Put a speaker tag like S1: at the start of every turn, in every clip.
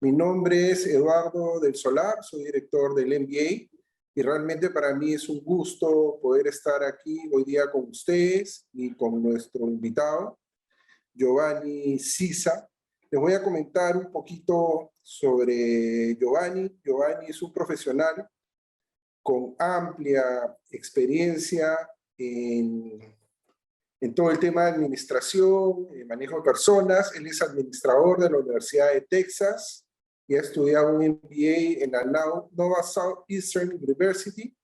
S1: Mi nombre es Eduardo del Solar, soy director del MBA y realmente para mí es un gusto poder estar aquí hoy día con ustedes y con nuestro invitado, Giovanni Sisa. Les voy a comentar un poquito sobre Giovanni. Giovanni es un profesional con amplia experiencia en todo el tema de administración, manejo de personas. Él es administrador de la Universidad de Texas y ha estudiado un MBA en la Nova Southeastern University.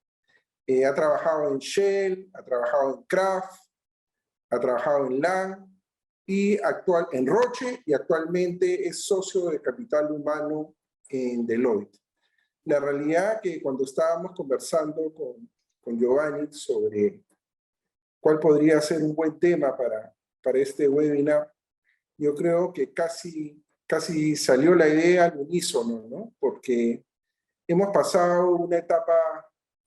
S1: Ha trabajado en Shell, ha trabajado en Kraft, ha trabajado en LAN y en Roche, y actualmente es socio de capital humano en Deloitte. La realidad que cuando estábamos conversando con Giovanni sobre cuál podría ser un buen tema para este webinar, yo creo que casi salió la idea al unísono, ¿no? Porque hemos pasado una etapa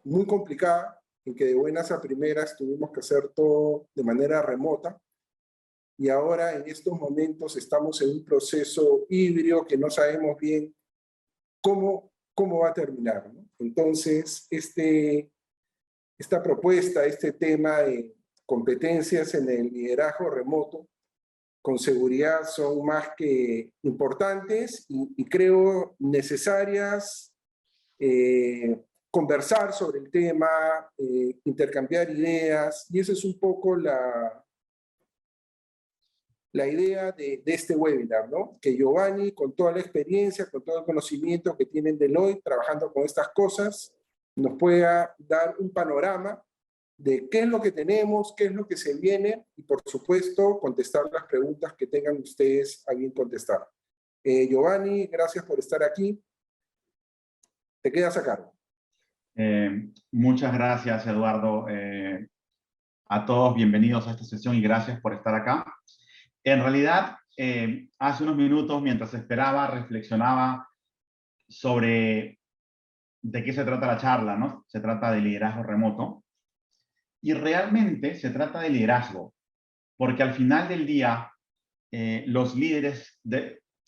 S1: muy complicada en que de buenas a primeras tuvimos que hacer todo de manera remota, y ahora en estos momentos estamos en un proceso híbrido que no sabemos bien cómo va a terminar, ¿no? Entonces, esta propuesta, este tema de competencias en el liderazgo remoto, con seguridad son más que importantes y creo necesarias. Conversar sobre el tema, intercambiar ideas, y esa es un poco la idea de este webinar, ¿no? Que Giovanni, con toda la experiencia, con todo el conocimiento que tiene en Deloitte, trabajando con estas cosas, nos pueda dar un panorama de qué es lo que tenemos, qué es lo que se viene, y por supuesto, contestar las preguntas que tengan ustedes a bien contestar. Giovanni, gracias por estar aquí. Te quedas a cargo.
S2: Muchas gracias, Eduardo. A todos, bienvenidos a esta sesión y gracias por estar acá. En realidad, hace unos minutos, mientras esperaba, reflexionaba sobre de qué se trata la charla, ¿no? Se trata de liderazgo remoto. Y realmente se trata de liderazgo, porque al final del día, los líderes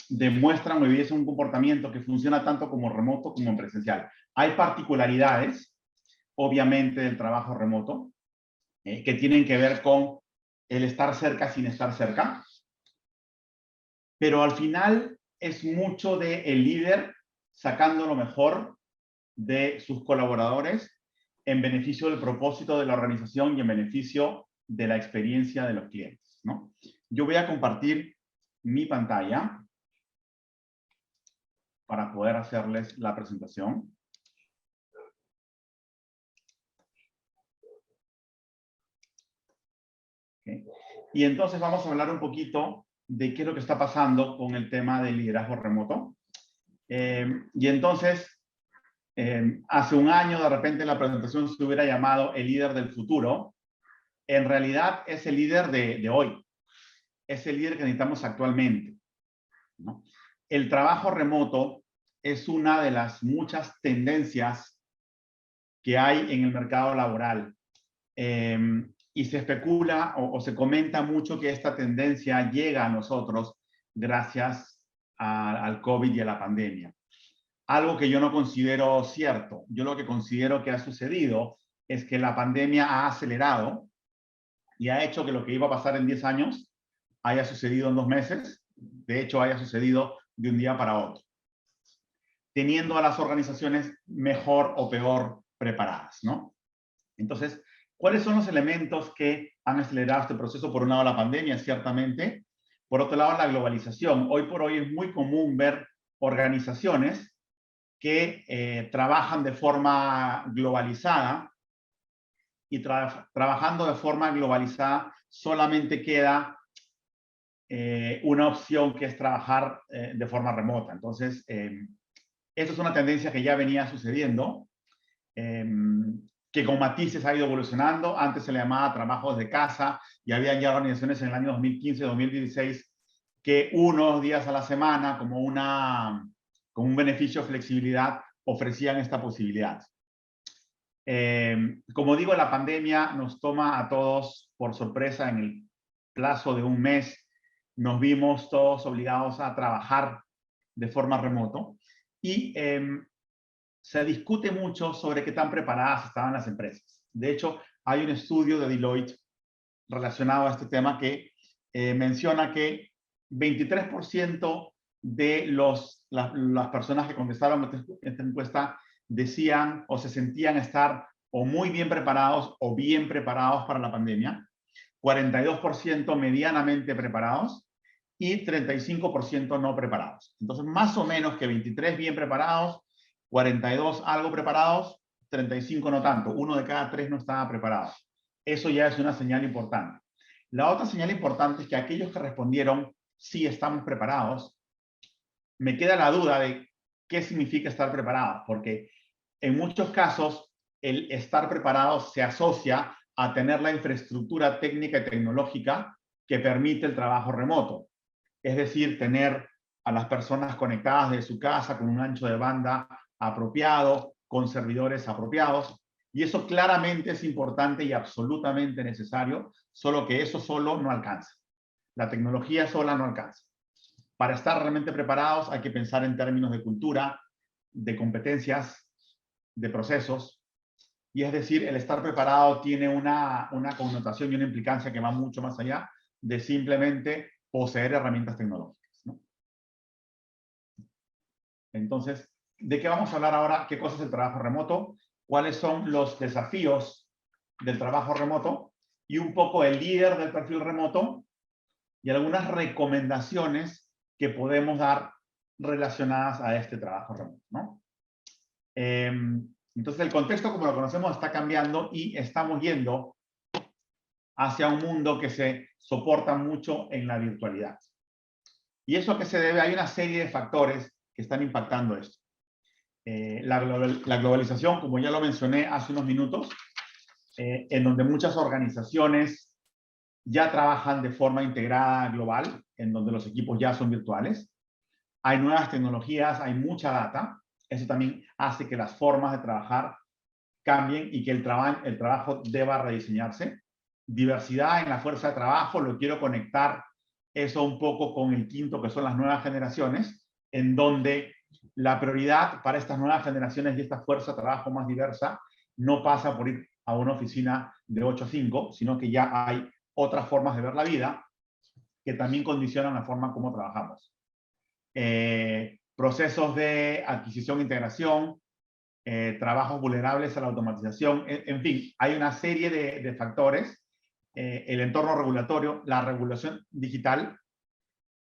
S2: demuestran o evidencian un comportamiento que funciona tanto como remoto como en presencial. Hay particularidades, obviamente, del trabajo remoto, que tienen que ver con el estar cerca sin estar cerca. Pero al final es mucho de el líder sacando lo mejor de sus colaboradores en beneficio del propósito de la organización y en beneficio de la experiencia de los clientes, ¿no? Yo voy a compartir mi pantalla para poder hacerles la presentación. Okay. Y entonces vamos a hablar un poquito de qué es lo que está pasando con el tema del liderazgo remoto. Y entonces, hace un año, de repente, la presentación se hubiera llamado el líder del futuro. En realidad, es el líder de hoy. Es el líder que necesitamos actualmente, ¿no? El trabajo remoto es una de las muchas tendencias que hay en el mercado laboral. Y se especula o se comenta mucho que esta tendencia llega a nosotros gracias al COVID y a la pandemia. Algo que yo no considero cierto. Yo lo que considero que ha sucedido es que la pandemia ha acelerado y ha hecho que lo que iba a pasar en 10 años haya sucedido en 2 meses. De hecho, haya sucedido de un día para otro, teniendo a las organizaciones mejor o peor preparadas, ¿no? Entonces, ¿cuáles son los elementos que han acelerado este proceso? Por un lado, la pandemia, ciertamente. Por otro lado, la globalización. Hoy por hoy es muy común ver organizaciones que trabajan de forma globalizada, y trabajando de forma globalizada solamente queda una opción, que es trabajar de forma remota. Entonces, esto es una tendencia que ya venía sucediendo, que con matices ha ido evolucionando. Antes se le llamaba trabajo desde casa, y había ya organizaciones en el año 2015-2016 que unos días a la semana, como un beneficio de flexibilidad, ofrecían esta posibilidad. Como digo, la pandemia nos toma a todos por sorpresa. En el plazo de un mes nos vimos todos obligados a trabajar de forma remoto. Y se discute mucho sobre qué tan preparadas estaban las empresas. De hecho, hay un estudio de Deloitte relacionado a este tema que menciona que 23% de las personas que contestaron esta encuesta decían o se sentían estar o muy bien preparados o bien preparados para la pandemia, 42% medianamente preparados y 35% no preparados. Entonces, más o menos que 23 bien preparados, 42 algo preparados, 35 no tanto. 1 de cada 3 no estaba preparado. Eso ya es una señal importante. La otra señal importante es que aquellos que respondieron sí estamos preparados, me queda la duda de qué significa estar preparados, porque en muchos casos el estar preparado se asocia a tener la infraestructura técnica y tecnológica que permite el trabajo remoto. Es decir, tener a las personas conectadas de su casa con un ancho de banda apropiado, con servidores apropiados. Y eso claramente es importante y absolutamente necesario, solo que eso solo no alcanza. La tecnología sola no alcanza. Para estar realmente preparados hay que pensar en términos de cultura, de competencias, de procesos. Y es decir, el estar preparado tiene una connotación y una implicancia que va mucho más allá de simplemente poseer herramientas tecnológicas, ¿no? Entonces, ¿de qué vamos a hablar ahora? ¿Qué cosa es el trabajo remoto? ¿Cuáles son los desafíos del trabajo remoto? Y un poco el líder del perfil remoto y algunas recomendaciones que podemos dar relacionadas a este trabajo remoto, ¿no? Entonces, el contexto, como lo conocemos, está cambiando y estamos yendo hacia un mundo que se soporta mucho en la virtualidad. ¿Y eso a qué se debe? Hay una serie de factores que están impactando esto. La globalización, como ya lo mencioné hace unos minutos, en donde muchas organizaciones ya trabajan de forma integrada global, en donde los equipos ya son virtuales. Hay nuevas tecnologías, hay mucha data. Eso también hace que las formas de trabajar cambien y que el trabajo deba rediseñarse. Diversidad en la fuerza de trabajo, lo quiero conectar eso un poco con el quinto, que son las nuevas generaciones, en donde la prioridad para estas nuevas generaciones y esta fuerza de trabajo más diversa no pasa por ir a una oficina de 8 a 5, sino que ya hay otras formas de ver la vida que también condicionan la forma como trabajamos. Procesos de adquisición e integración, trabajos vulnerables a la automatización, en fin, hay una serie de factores, el entorno regulatorio, la regulación digital,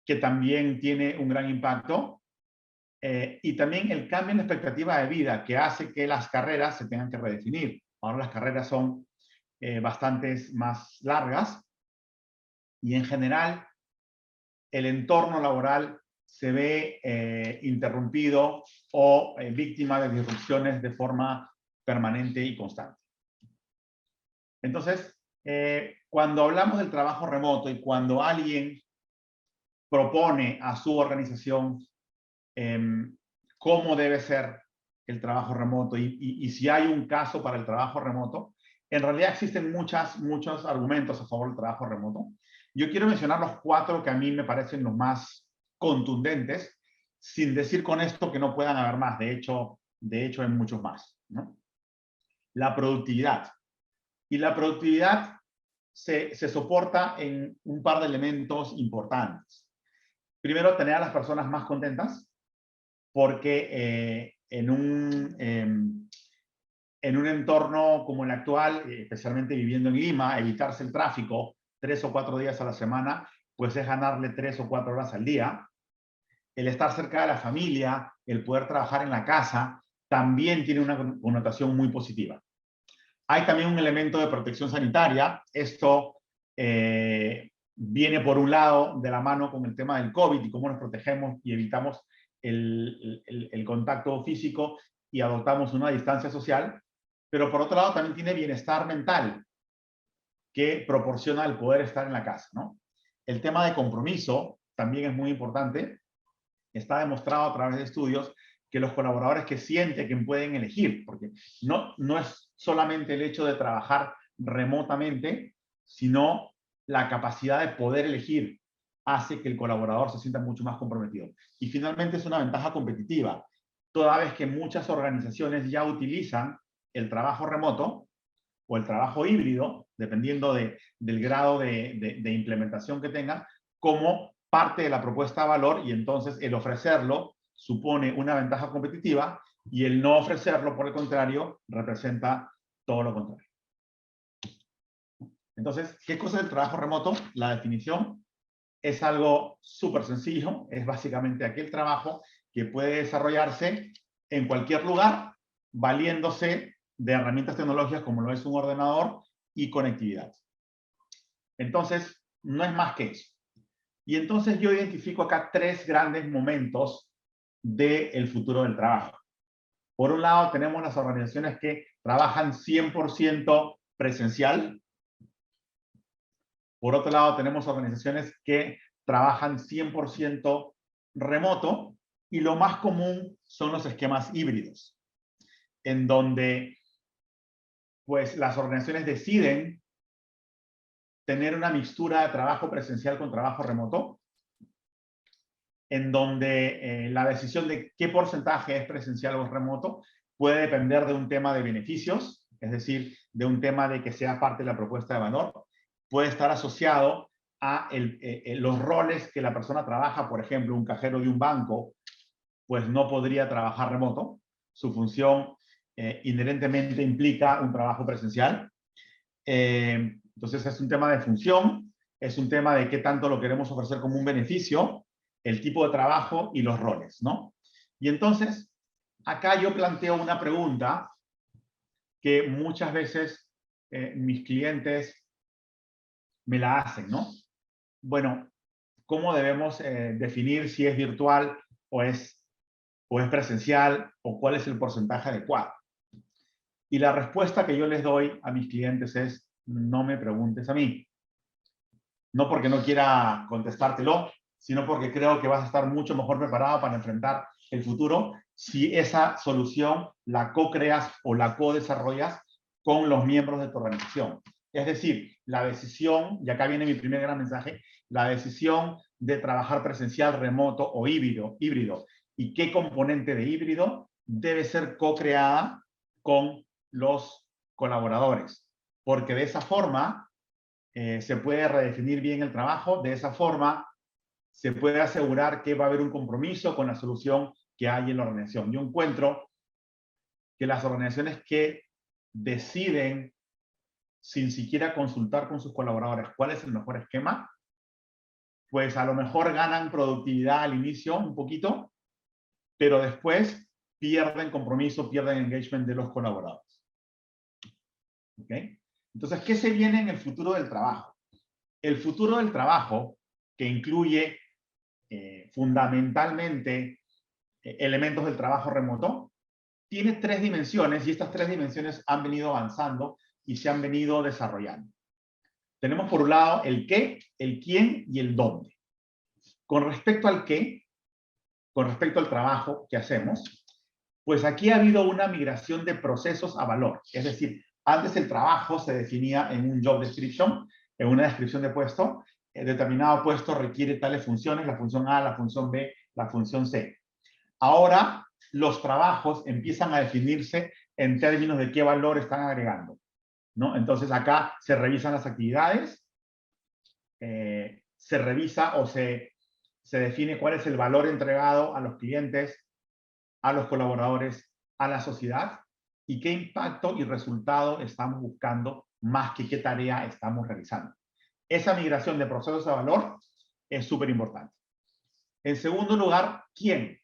S2: que también tiene un gran impacto, y también el cambio en la expectativa de vida, que hace que las carreras se tengan que redefinir. Ahora las carreras son bastantes más largas, y en general el entorno laboral se ve interrumpido o víctima de disrupciones de forma permanente y constante. Entonces, cuando hablamos del trabajo remoto y cuando alguien propone a su organización cómo debe ser el trabajo remoto y si hay un caso para el trabajo remoto, en realidad existen muchos argumentos a favor del trabajo remoto. Yo quiero mencionar los 4 que a mí me parecen los más contundentes, sin decir con esto que no puedan haber más. De hecho hay muchos más, ¿no? La productividad. Y la productividad se soporta en un par de elementos importantes. Primero, tener a las personas más contentas, porque en un entorno como el actual, especialmente viviendo en Lima, evitarse el tráfico 3 o 4 días a la semana, pues es ganarle 3 o 4 horas al día. El estar cerca de la familia, el poder trabajar en la casa, también tiene una connotación muy positiva. Hay también un elemento de protección sanitaria. Esto viene por un lado de la mano con el tema del COVID y cómo nos protegemos y evitamos el contacto físico y adoptamos una distancia social. Pero por otro lado también tiene bienestar mental que proporciona el poder estar en la casa, ¿no? El tema de compromiso también es muy importante. Está demostrado a través de estudios que los colaboradores que sienten que pueden elegir, porque no es solamente el hecho de trabajar remotamente, sino la capacidad de poder elegir hace que el colaborador se sienta mucho más comprometido. Y finalmente es una ventaja competitiva, toda vez que muchas organizaciones ya utilizan el trabajo remoto o el trabajo híbrido, dependiendo del grado de implementación que tengan, como parte de la propuesta de valor, y entonces el ofrecerlo supone una ventaja competitiva y el no ofrecerlo, por el contrario, representa todo lo contrario. Entonces, ¿qué cosa es el trabajo remoto? La definición es algo súper sencillo, es básicamente aquel trabajo que puede desarrollarse en cualquier lugar, valiéndose de herramientas tecnológicas como lo es un ordenador y conectividad. Entonces, no es más que eso. Y entonces yo identifico acá tres grandes momentos del futuro del trabajo. Por un lado, tenemos las organizaciones que trabajan 100% presencial. Por otro lado, tenemos organizaciones que trabajan 100% remoto. Y lo más común son los esquemas híbridos, en donde pues, las organizaciones deciden tener una mixtura de trabajo presencial con trabajo remoto, en donde la decisión de qué porcentaje es presencial o remoto puede depender de un tema de beneficios, es decir, de un tema de que sea parte de la propuesta de valor, puede estar asociado a los roles que la persona trabaja. Por ejemplo, un cajero de un banco, pues no podría trabajar remoto, su función inherentemente implica un trabajo presencial. Entonces es un tema de función, es un tema de qué tanto lo queremos ofrecer como un beneficio, el tipo de trabajo y los roles, ¿no? Y entonces, acá yo planteo una pregunta que muchas veces mis clientes me la hacen, ¿no? Bueno, ¿cómo debemos definir si es virtual o es presencial, o cuál es el porcentaje adecuado? Y la respuesta que yo les doy a mis clientes es: no me preguntes a mí. No porque no quiera contestártelo, sino porque creo que vas a estar mucho mejor preparado para enfrentar el futuro si esa solución la co-creas o la co-desarrollas con los miembros de tu organización. Es decir, la decisión, y acá viene mi primer gran mensaje, la decisión de trabajar presencial, remoto o híbrido, y qué componente de híbrido debe ser co-creada con los colaboradores. Porque de esa forma se puede redefinir bien el trabajo, de esa forma se puede asegurar que va a haber un compromiso con la solución que hay en la organización. Yo encuentro que las organizaciones que deciden, sin siquiera consultar con sus colaboradores cuál es el mejor esquema, pues a lo mejor ganan productividad al inicio un poquito, pero después pierden compromiso, pierden engagement de los colaboradores. ¿Ok? Entonces, ¿qué se viene en el futuro del trabajo? El futuro del trabajo, que incluye fundamentalmente elementos del trabajo remoto, tiene tres dimensiones, y estas tres dimensiones han venido avanzando y se han venido desarrollando. Tenemos por un lado el qué, el quién y el dónde. Con respecto al qué, con respecto al trabajo que hacemos, pues aquí ha habido una migración de procesos a valor. Es decir, antes el trabajo se definía en un job description, en una descripción de puesto. Determinado puesto requiere tales funciones, la función A, la función B, la función C. Ahora los trabajos empiezan a definirse en términos de qué valor están agregando, ¿no? Entonces acá se revisan las actividades, se revisa o se define cuál es el valor entregado a los clientes, a los colaboradores, a la sociedad, y qué impacto y resultado estamos buscando más que qué tarea estamos realizando. Esa migración de procesos a valor es súper importante. En segundo lugar, ¿quién?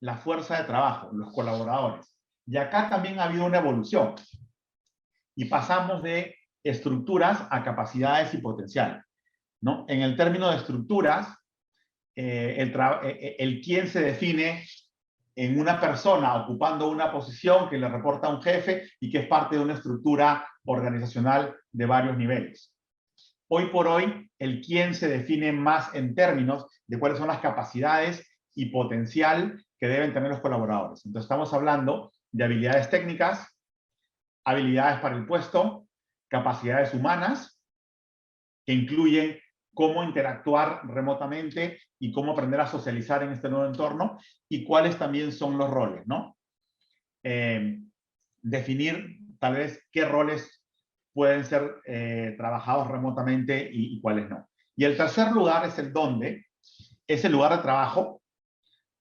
S2: La fuerza de trabajo, los colaboradores. Y acá también ha habido una evolución. Y pasamos de estructuras a capacidades y potencial, ¿no? En el término de estructuras, el quién se define en una persona ocupando una posición que le reporta a un jefe y que es parte de una estructura organizacional de varios niveles. Hoy por hoy, el quién se define más en términos de cuáles son las capacidades y potencial que deben tener los colaboradores. Entonces, estamos hablando de habilidades técnicas, habilidades para el puesto, capacidades humanas, que incluyen cómo interactuar remotamente y cómo aprender a socializar en este nuevo entorno y cuáles también son los roles, ¿no? Definir tal vez qué roles pueden ser trabajados remotamente y cuáles no. Y el tercer lugar es el dónde, es el lugar de trabajo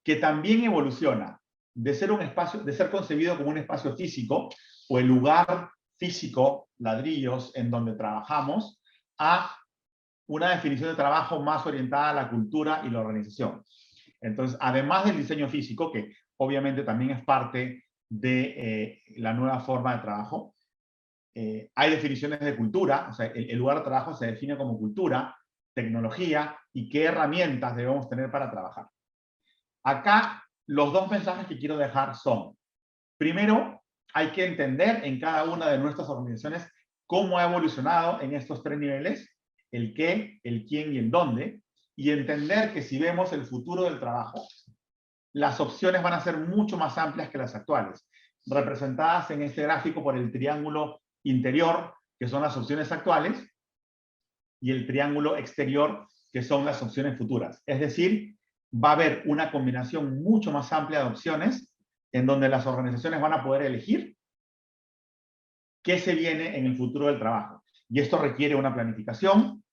S2: que también evoluciona de ser un espacio, de ser concebido como un espacio físico o el lugar físico, ladrillos, en donde trabajamos, a una definición de trabajo más orientada a la cultura y la organización. Entonces, además del diseño físico, que obviamente también es parte de la nueva forma de trabajo, hay definiciones de cultura, o sea, el lugar de trabajo se define como cultura, tecnología y qué herramientas debemos tener para trabajar. Acá, los dos mensajes que quiero dejar son, primero, hay que entender en cada una de nuestras organizaciones cómo ha evolucionado en estos tres niveles, el qué, el quién y el dónde, y entender que si vemos el futuro del trabajo, las opciones van a ser mucho más amplias que las actuales, representadas en este gráfico por el triángulo interior, que son las opciones actuales, y el triángulo exterior, que son las opciones futuras. Es decir, va a haber una combinación mucho más amplia de opciones en donde las organizaciones van a poder elegir qué se viene en el futuro del trabajo. Y esto requiere una planificación,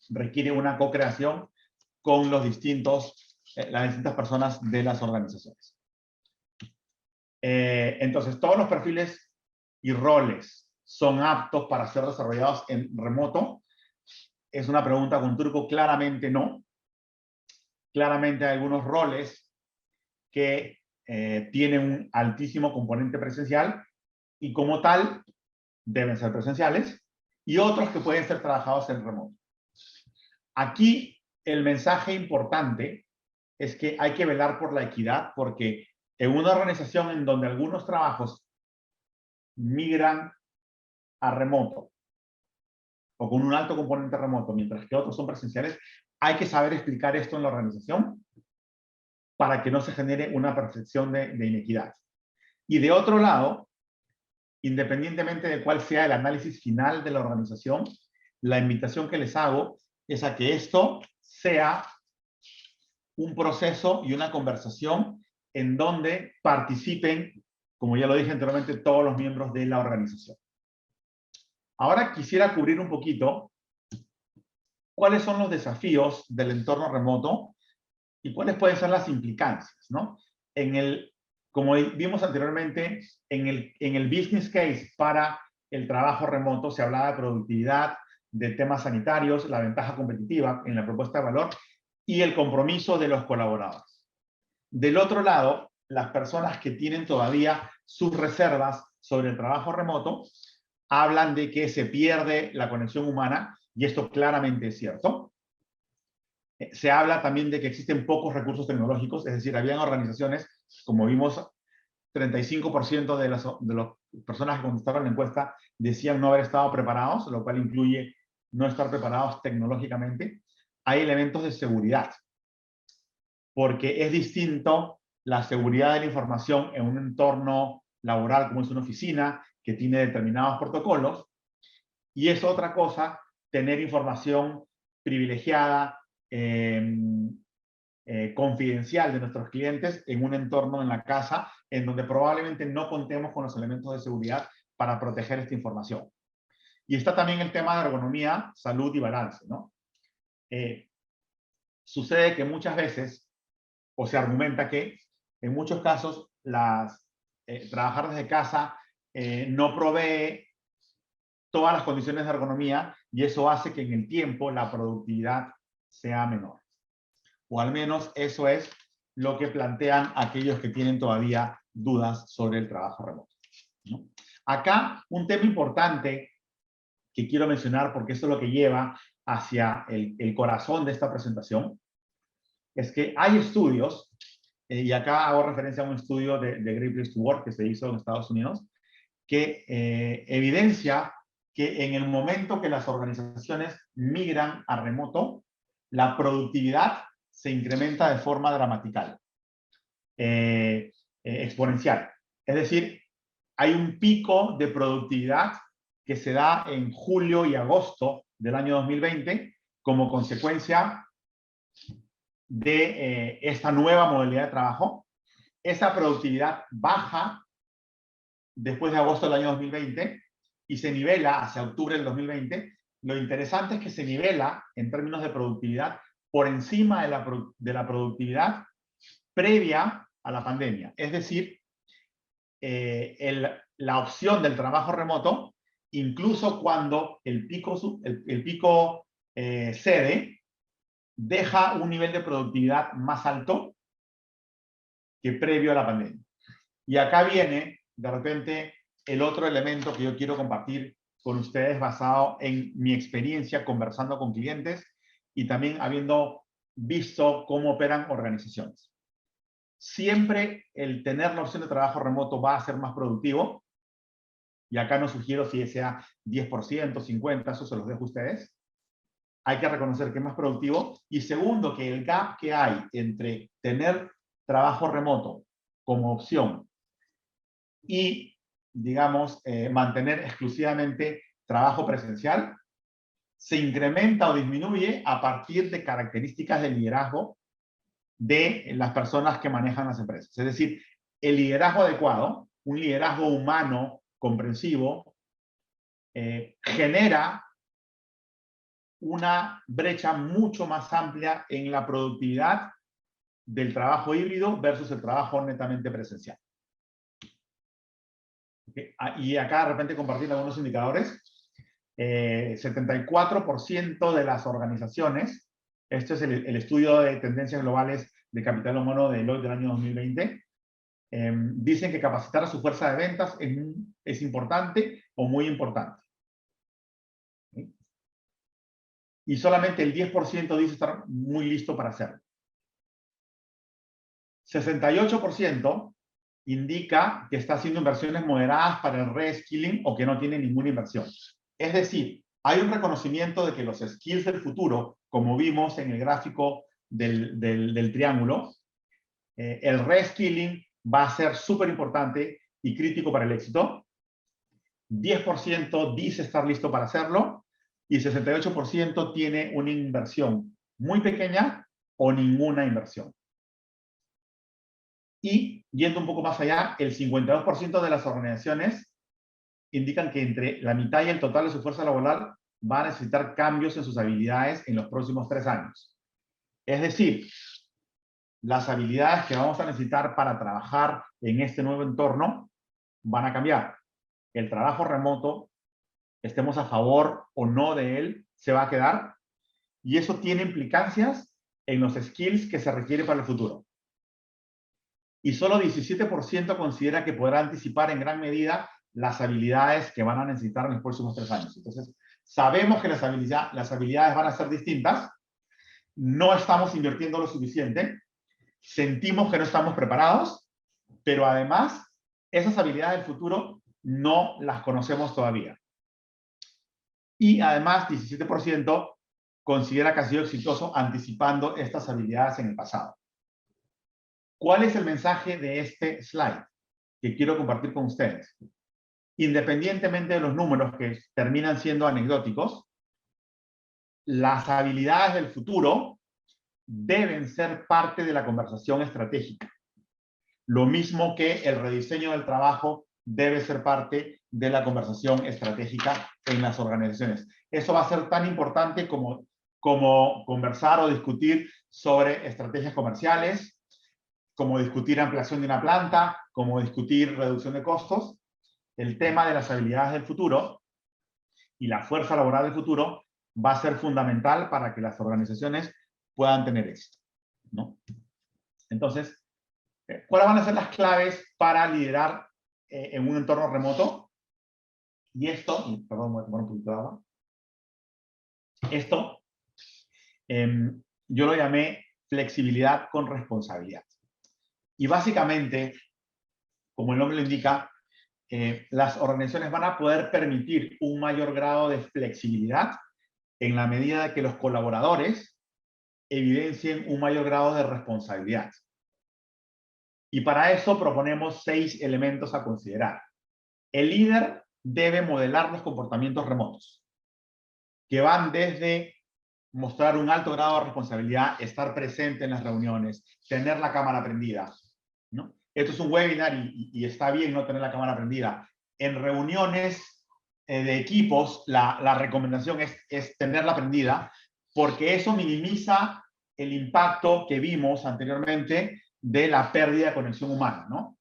S2: requiere una co-creación con las distintas personas de las organizaciones. Entonces, todos los perfiles y roles son aptos para ser desarrollados en remoto. Es una pregunta con truco, claramente no. Claramente hay algunos roles que tienen un altísimo componente presencial y como tal deben ser presenciales, y otros que pueden ser trabajados en remoto. Aquí el mensaje importante es que hay que velar por la equidad, porque en una organización en donde algunos trabajos migran a remoto o con un alto componente remoto, mientras que otros son presenciales, hay que saber explicar esto en la organización para que no se genere una percepción de inequidad. Y de otro lado, independientemente de cuál sea el análisis final de la organización, la invitación que les hago es a que esto sea un proceso y una conversación en donde participen, como ya lo dije anteriormente, todos los miembros de la organización. Ahora quisiera cubrir un poquito cuáles son los desafíos del entorno remoto y cuáles pueden ser las implicancias, ¿no? Como vimos anteriormente, en el business case para el trabajo remoto se hablaba de productividad, de temas sanitarios, la ventaja competitiva en la propuesta de valor y el compromiso de los colaboradores. Del otro lado, las personas que tienen todavía sus reservas sobre el trabajo remoto hablan de que se pierde la conexión humana, y esto claramente es cierto. Se habla también de que existen pocos recursos tecnológicos, es decir, habían organizaciones, como vimos, 35% de las personas que contestaron la encuesta decían no haber estado preparados, lo cual incluye no estar preparados tecnológicamente. Hay elementos de seguridad, porque es distinto la seguridad de la información en un entorno laboral como es una oficina que tiene determinados protocolos, y es otra cosa tener información privilegiada, confidencial de nuestros clientes en un entorno en la casa en donde probablemente no contemos con los elementos de seguridad para proteger esta información. Y está también el tema de ergonomía, salud y balance, ¿no? Sucede que muchas veces, o se argumenta que en muchos casos trabajar desde casa no provee todas las condiciones de ergonomía y eso hace que en el tiempo la productividad sea menor. O al menos eso es lo que plantean aquellos que tienen todavía dudas sobre el trabajo remoto, ¿no? Acá un tema importante que quiero mencionar, porque esto es lo que lleva hacia el corazón de esta presentación, es que hay estudios, y acá hago referencia a un estudio de Great Place to Work que se hizo en Estados Unidos, que evidencia que en el momento que las organizaciones migran a remoto, la productividad se incrementa de forma dramatical, exponencial. Es decir, hay un pico de productividad que se da en julio y agosto del año 2020 como consecuencia de esta nueva modalidad de trabajo. Esa productividad baja después de agosto del año 2020 y se nivela hacia octubre del 2020. Lo interesante es que se nivela en términos de productividad por encima de la productividad previa a la pandemia. Es decir, la opción del trabajo remoto, incluso cuando el pico cede, deja un nivel de productividad más alto que previo a la pandemia. Y acá viene, de repente, el otro elemento que yo quiero compartir con ustedes basado en mi experiencia conversando con clientes y también habiendo visto cómo operan organizaciones. Siempre el tener la opción de trabajo remoto va a ser más productivo. Y acá no sugiero si sea 10%, 50%, eso se los dejo a ustedes. Hay que reconocer que es más productivo. Y segundo, que el gap que hay entre tener trabajo remoto como opción y, digamos, mantener exclusivamente trabajo presencial, se incrementa o disminuye a partir de características de liderazgo de las personas que manejan las empresas. Es decir, el liderazgo adecuado, un liderazgo humano, comprensivo, genera una brecha mucho más amplia en la productividad del trabajo híbrido versus el trabajo netamente presencial. Okay. Y acá de repente compartir algunos indicadores. 74% de las organizaciones, este es el estudio de tendencias globales de capital humano de Deloitte del año 2020, dicen que capacitar a su fuerza de ventas es importante o muy importante. ¿Sí? Y solamente el 10% dice estar muy listo para hacerlo. 68% indica que está haciendo inversiones moderadas para el reskilling o que no tiene ninguna inversión. Es decir, hay un reconocimiento de que los skills del futuro, como vimos en el gráfico del triángulo, el reskilling va a ser súper importante y crítico para el éxito. 10% dice estar listo para hacerlo y 68% tiene una inversión muy pequeña o ninguna inversión. Y, yendo un poco más allá, el 52% de las organizaciones indican que entre la mitad y el total de su fuerza laboral va a necesitar cambios en sus habilidades en los próximos 3 años. Es decir, las habilidades que vamos a necesitar para trabajar en este nuevo entorno van a cambiar. El trabajo remoto, estemos a favor o no de él, se va a quedar. Y eso tiene implicancias en los skills que se requieren para el futuro. Y solo 17% considera que podrá anticipar en gran medida las habilidades que van a necesitar en los próximos 3 años. Entonces, sabemos que las habilidades van a ser distintas, no estamos invirtiendo lo suficiente, sentimos que no estamos preparados, pero además, esas habilidades del futuro no las conocemos todavía. Y además, 17% considera que ha sido exitoso anticipando estas habilidades en el pasado. ¿Cuál es el mensaje de este slide que quiero compartir con ustedes? Independientemente de los números que terminan siendo anecdóticos, las habilidades del futuro deben ser parte de la conversación estratégica. Lo mismo que el rediseño del trabajo debe ser parte de la conversación estratégica en las organizaciones. Eso va a ser tan importante como conversar o discutir sobre estrategias comerciales, como discutir ampliación de una planta, como discutir reducción de costos. El tema de las habilidades del futuro y la fuerza laboral del futuro va a ser fundamental para que las organizaciones puedan tener éxito, ¿no? Entonces, ¿cuáles van a ser las claves para liderar en un entorno remoto? Y esto, perdón, voy a tomar un poquito de agua. Esto, yo lo llamé flexibilidad con responsabilidad. Y básicamente, como el nombre lo indica, las organizaciones van a poder permitir un mayor grado de flexibilidad en la medida de que los colaboradores evidencien un mayor grado de responsabilidad. Y para eso proponemos 6 elementos a considerar. El líder debe modelar los comportamientos remotos, que van desde mostrar un alto grado de responsabilidad, estar presente en las reuniones, tener la cámara prendida, ¿no? Esto es un webinar y está bien no tener la cámara prendida. En reuniones de equipos, la recomendación es tenerla prendida, porque eso minimiza el impacto que vimos anteriormente de la pérdida de conexión humana, ¿no?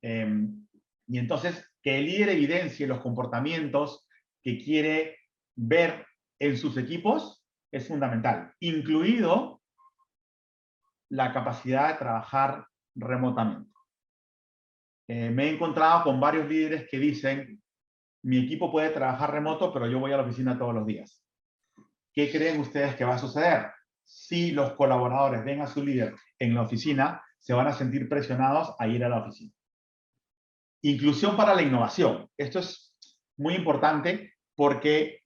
S2: Y entonces, que el líder evidencie los comportamientos que quiere ver en sus equipos es fundamental, incluido la capacidad de trabajar remotamente. Me he encontrado con varios líderes que dicen, mi equipo puede trabajar remoto, pero yo voy a la oficina todos los días. ¿Qué creen ustedes que va a suceder? Si los colaboradores ven a su líder en la oficina, se van a sentir presionados a ir a la oficina. Inclusión para la innovación. Esto es muy importante porque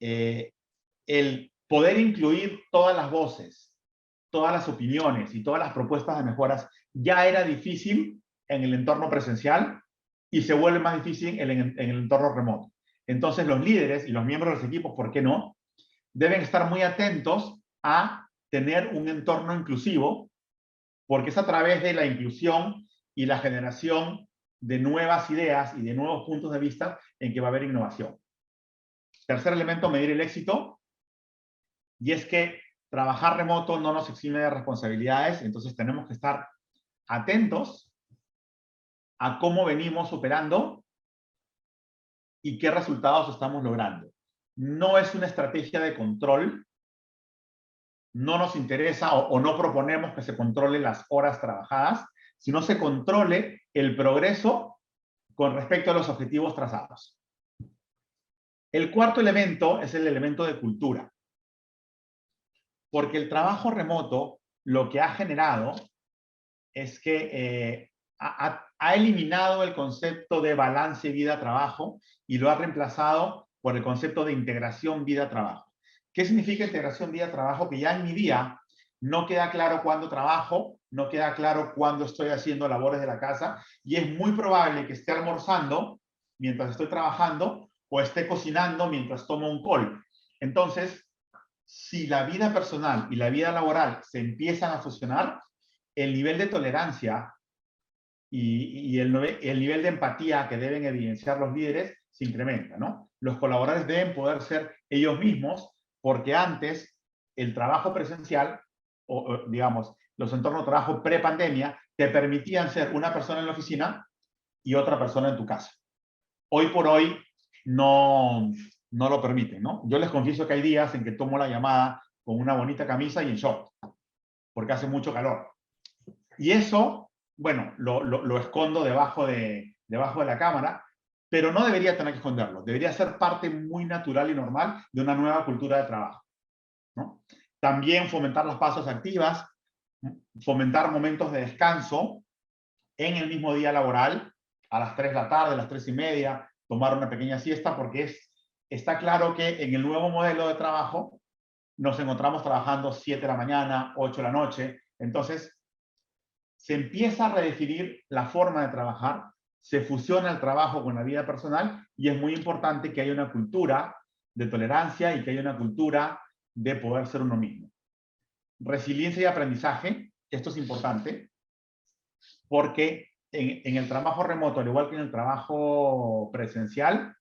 S2: el poder incluir todas las voces, todas las opiniones y todas las propuestas de mejoras ya era difícil en el entorno presencial y se vuelve más difícil en el entorno remoto. Entonces los líderes y los miembros de los equipos, ¿por qué no?, deben estar muy atentos a tener un entorno inclusivo, porque es a través de la inclusión y la generación de nuevas ideas y de nuevos puntos de vista en que va a haber innovación. Tercer elemento, medir el éxito. Y es que trabajar remoto no nos exime de responsabilidades, entonces tenemos que estar atentos a cómo venimos operando y qué resultados estamos logrando. No es una estrategia de control, no nos interesa o no proponemos que se controle las horas trabajadas, sino se controle el progreso con respecto a los objetivos trazados. El cuarto elemento es el elemento de cultura. Porque el trabajo remoto lo que ha generado es que ha eliminado el concepto de balance vida-trabajo y lo ha reemplazado por el concepto de integración vida-trabajo. ¿Qué significa integración vida-trabajo? Que ya en mi día no queda claro cuándo trabajo, no queda claro cuándo estoy haciendo labores de la casa y es muy probable que esté almorzando mientras estoy trabajando o esté cocinando mientras tomo un call. Entonces, si la vida personal y la vida laboral se empiezan a fusionar, el nivel de tolerancia y el nivel de empatía que deben evidenciar los líderes se incrementa, ¿no? Los colaboradores deben poder ser ellos mismos, porque antes el trabajo presencial, o digamos, los entornos de trabajo pre-pandemia, te permitían ser una persona en la oficina y otra persona en tu casa. Hoy por hoy no lo permiten, ¿no? Yo les confieso que hay días en que tomo la llamada con una bonita camisa y en short, porque hace mucho calor. Y eso, bueno, lo escondo debajo de la cámara, pero no debería tener que esconderlo. Debería ser parte muy natural y normal de una nueva cultura de trabajo, ¿no? También fomentar las pausas activas, fomentar momentos de descanso en el mismo día laboral, a las 3 de la tarde, a las 3:30, tomar una pequeña siesta, porque está claro que en el nuevo modelo de trabajo nos encontramos trabajando 7 de la mañana, 8 de la noche. Entonces, se empieza a redefinir la forma de trabajar, se fusiona el trabajo con la vida personal y es muy importante que haya una cultura de tolerancia y que haya una cultura de poder ser uno mismo. Resiliencia y aprendizaje, esto es importante, porque en el trabajo remoto, al igual que en el trabajo presencial,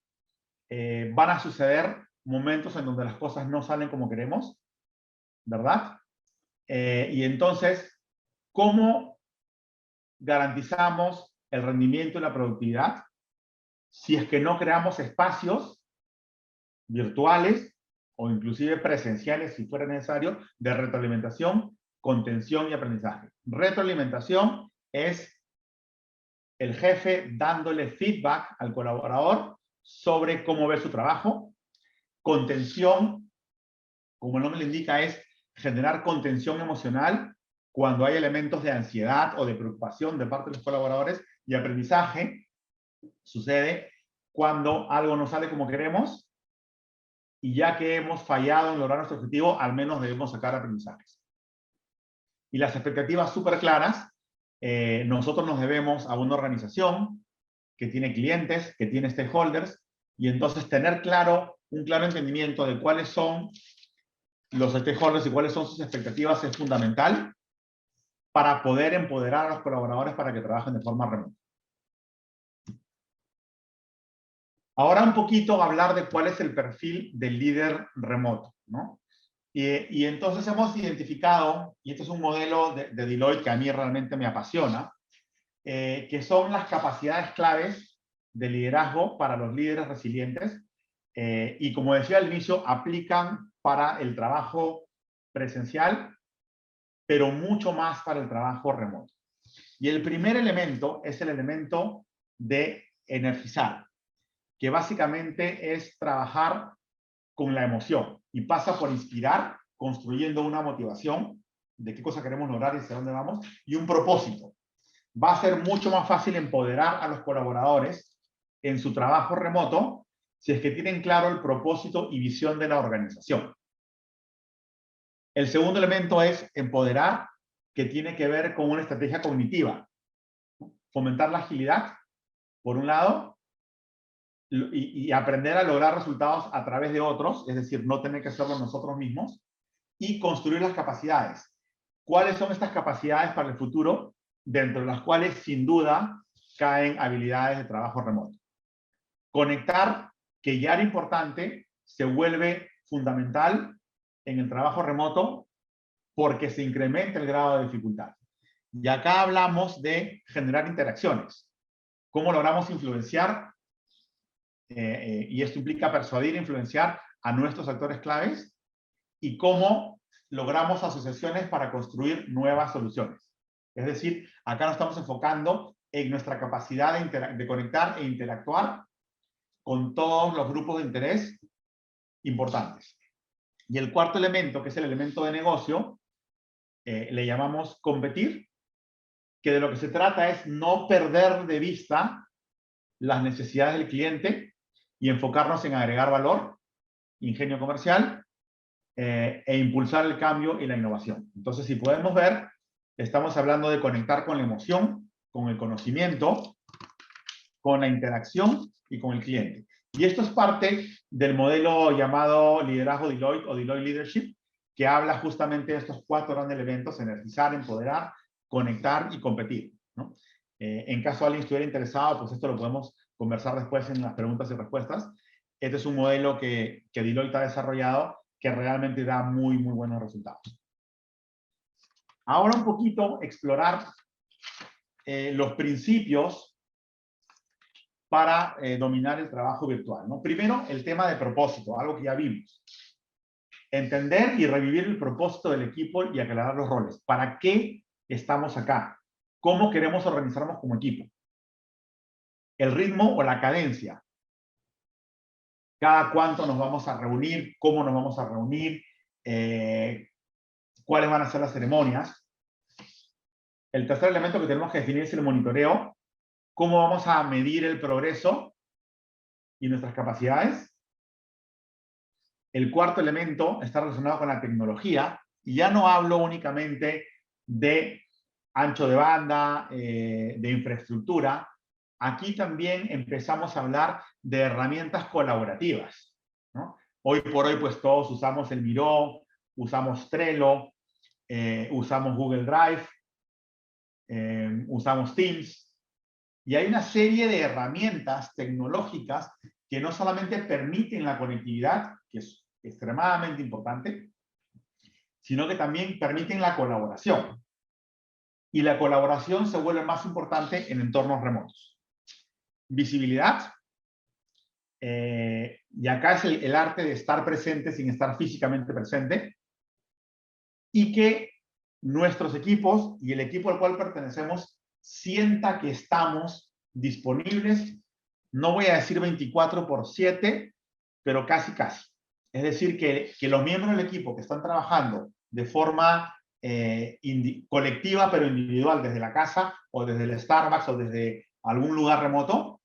S2: van a suceder momentos en donde las cosas no salen como queremos, ¿verdad? Y entonces, ¿cómo garantizamos el rendimiento y la productividad si es que no creamos espacios virtuales o inclusive presenciales, si fuera necesario, de retroalimentación, contención y aprendizaje? Retroalimentación es el jefe dándole feedback al colaborador sobre cómo ve su trabajo. Contención, como el nombre le indica, es generar contención emocional cuando hay elementos de ansiedad o de preocupación de parte de los colaboradores. Y aprendizaje sucede cuando algo no sale como queremos y ya que hemos fallado en lograr nuestro objetivo, al menos debemos sacar aprendizajes. Y las expectativas súper claras. Nosotros nos debemos a una organización que tiene clientes, que tiene stakeholders, y entonces tener un claro entendimiento de cuáles son los stakeholders y cuáles son sus expectativas es fundamental para poder empoderar a los colaboradores para que trabajen de forma remota. Ahora un poquito hablar de cuál es el perfil del líder remoto, ¿no? Y entonces hemos identificado, y este es un modelo de Deloitte que a mí realmente me apasiona, que son las capacidades claves de liderazgo para los líderes resilientes, y como decía al inicio, aplican para el trabajo presencial, pero mucho más para el trabajo remoto. Y el primer elemento es el elemento de energizar, que básicamente es trabajar con la emoción y pasa por inspirar, construyendo una motivación de qué cosa queremos lograr y hacia dónde vamos, y un propósito. Va a ser mucho más fácil empoderar a los colaboradores en su trabajo remoto si es que tienen claro el propósito y visión de la organización. El segundo elemento es empoderar, que tiene que ver con una estrategia cognitiva. Fomentar la agilidad, por un lado, y aprender a lograr resultados a través de otros, es decir, no tener que hacerlo nosotros mismos, y construir las capacidades. ¿Cuáles son estas capacidades para el futuro? Dentro de las cuales, sin duda, caen habilidades de trabajo remoto. Conectar, que ya era importante, se vuelve fundamental en el trabajo remoto porque se incrementa el grado de dificultad. Y acá hablamos de generar interacciones. ¿Cómo logramos influenciar? Y esto implica persuadir e influenciar a nuestros actores claves. Y cómo logramos asociaciones para construir nuevas soluciones. Es decir, acá nos estamos enfocando en nuestra capacidad de conectar e interactuar con todos los grupos de interés importantes. Y el cuarto elemento, que es el elemento de negocio, le llamamos competir, que de lo que se trata es no perder de vista las necesidades del cliente y enfocarnos en agregar valor, ingenio comercial, e impulsar el cambio y la innovación. Entonces, si podemos ver, estamos hablando de conectar con la emoción, con el conocimiento, con la interacción y con el cliente. Y esto es parte del modelo llamado liderazgo Deloitte o Deloitte Leadership, que habla justamente de estos 4 grandes elementos: energizar, empoderar, conectar y competir, ¿no? En caso alguien estuviera interesado, pues esto lo podemos conversar después en las preguntas y respuestas. Este es un modelo que Deloitte ha desarrollado que realmente da muy, muy buenos resultados. Ahora un poquito explorar los principios para dominar el trabajo virtual, ¿no? Primero, el tema de propósito, algo que ya vimos. Entender y revivir el propósito del equipo y aclarar los roles. ¿Para qué estamos acá? ¿Cómo queremos organizarnos como equipo? El ritmo o la cadencia. Cada cuánto nos vamos a reunir, cómo nos vamos a reunir, cuáles van a ser las ceremonias. El tercer elemento que tenemos que definir es el monitoreo. ¿Cómo vamos a medir el progreso y nuestras capacidades? El cuarto elemento está relacionado con la tecnología. Y ya no hablo únicamente de ancho de banda, de infraestructura. Aquí también empezamos a hablar de herramientas colaborativas, ¿no? Hoy por hoy, pues todos usamos el Miro, usamos Trello, usamos Google Drive, usamos Teams. Y hay una serie de herramientas tecnológicas que no solamente permiten la conectividad, que es extremadamente importante, sino que también permiten la colaboración. Y la colaboración se vuelve más importante en entornos remotos. Visibilidad. Y acá es el arte de estar presente sin estar físicamente presente. Y que nuestros equipos y el equipo al cual pertenecemos sienta que estamos disponibles, no voy a decir 24/7, pero casi. Es decir, que los miembros del equipo que están trabajando de forma colectiva, pero individual, desde la casa o desde el Starbucks o desde algún lugar remoto,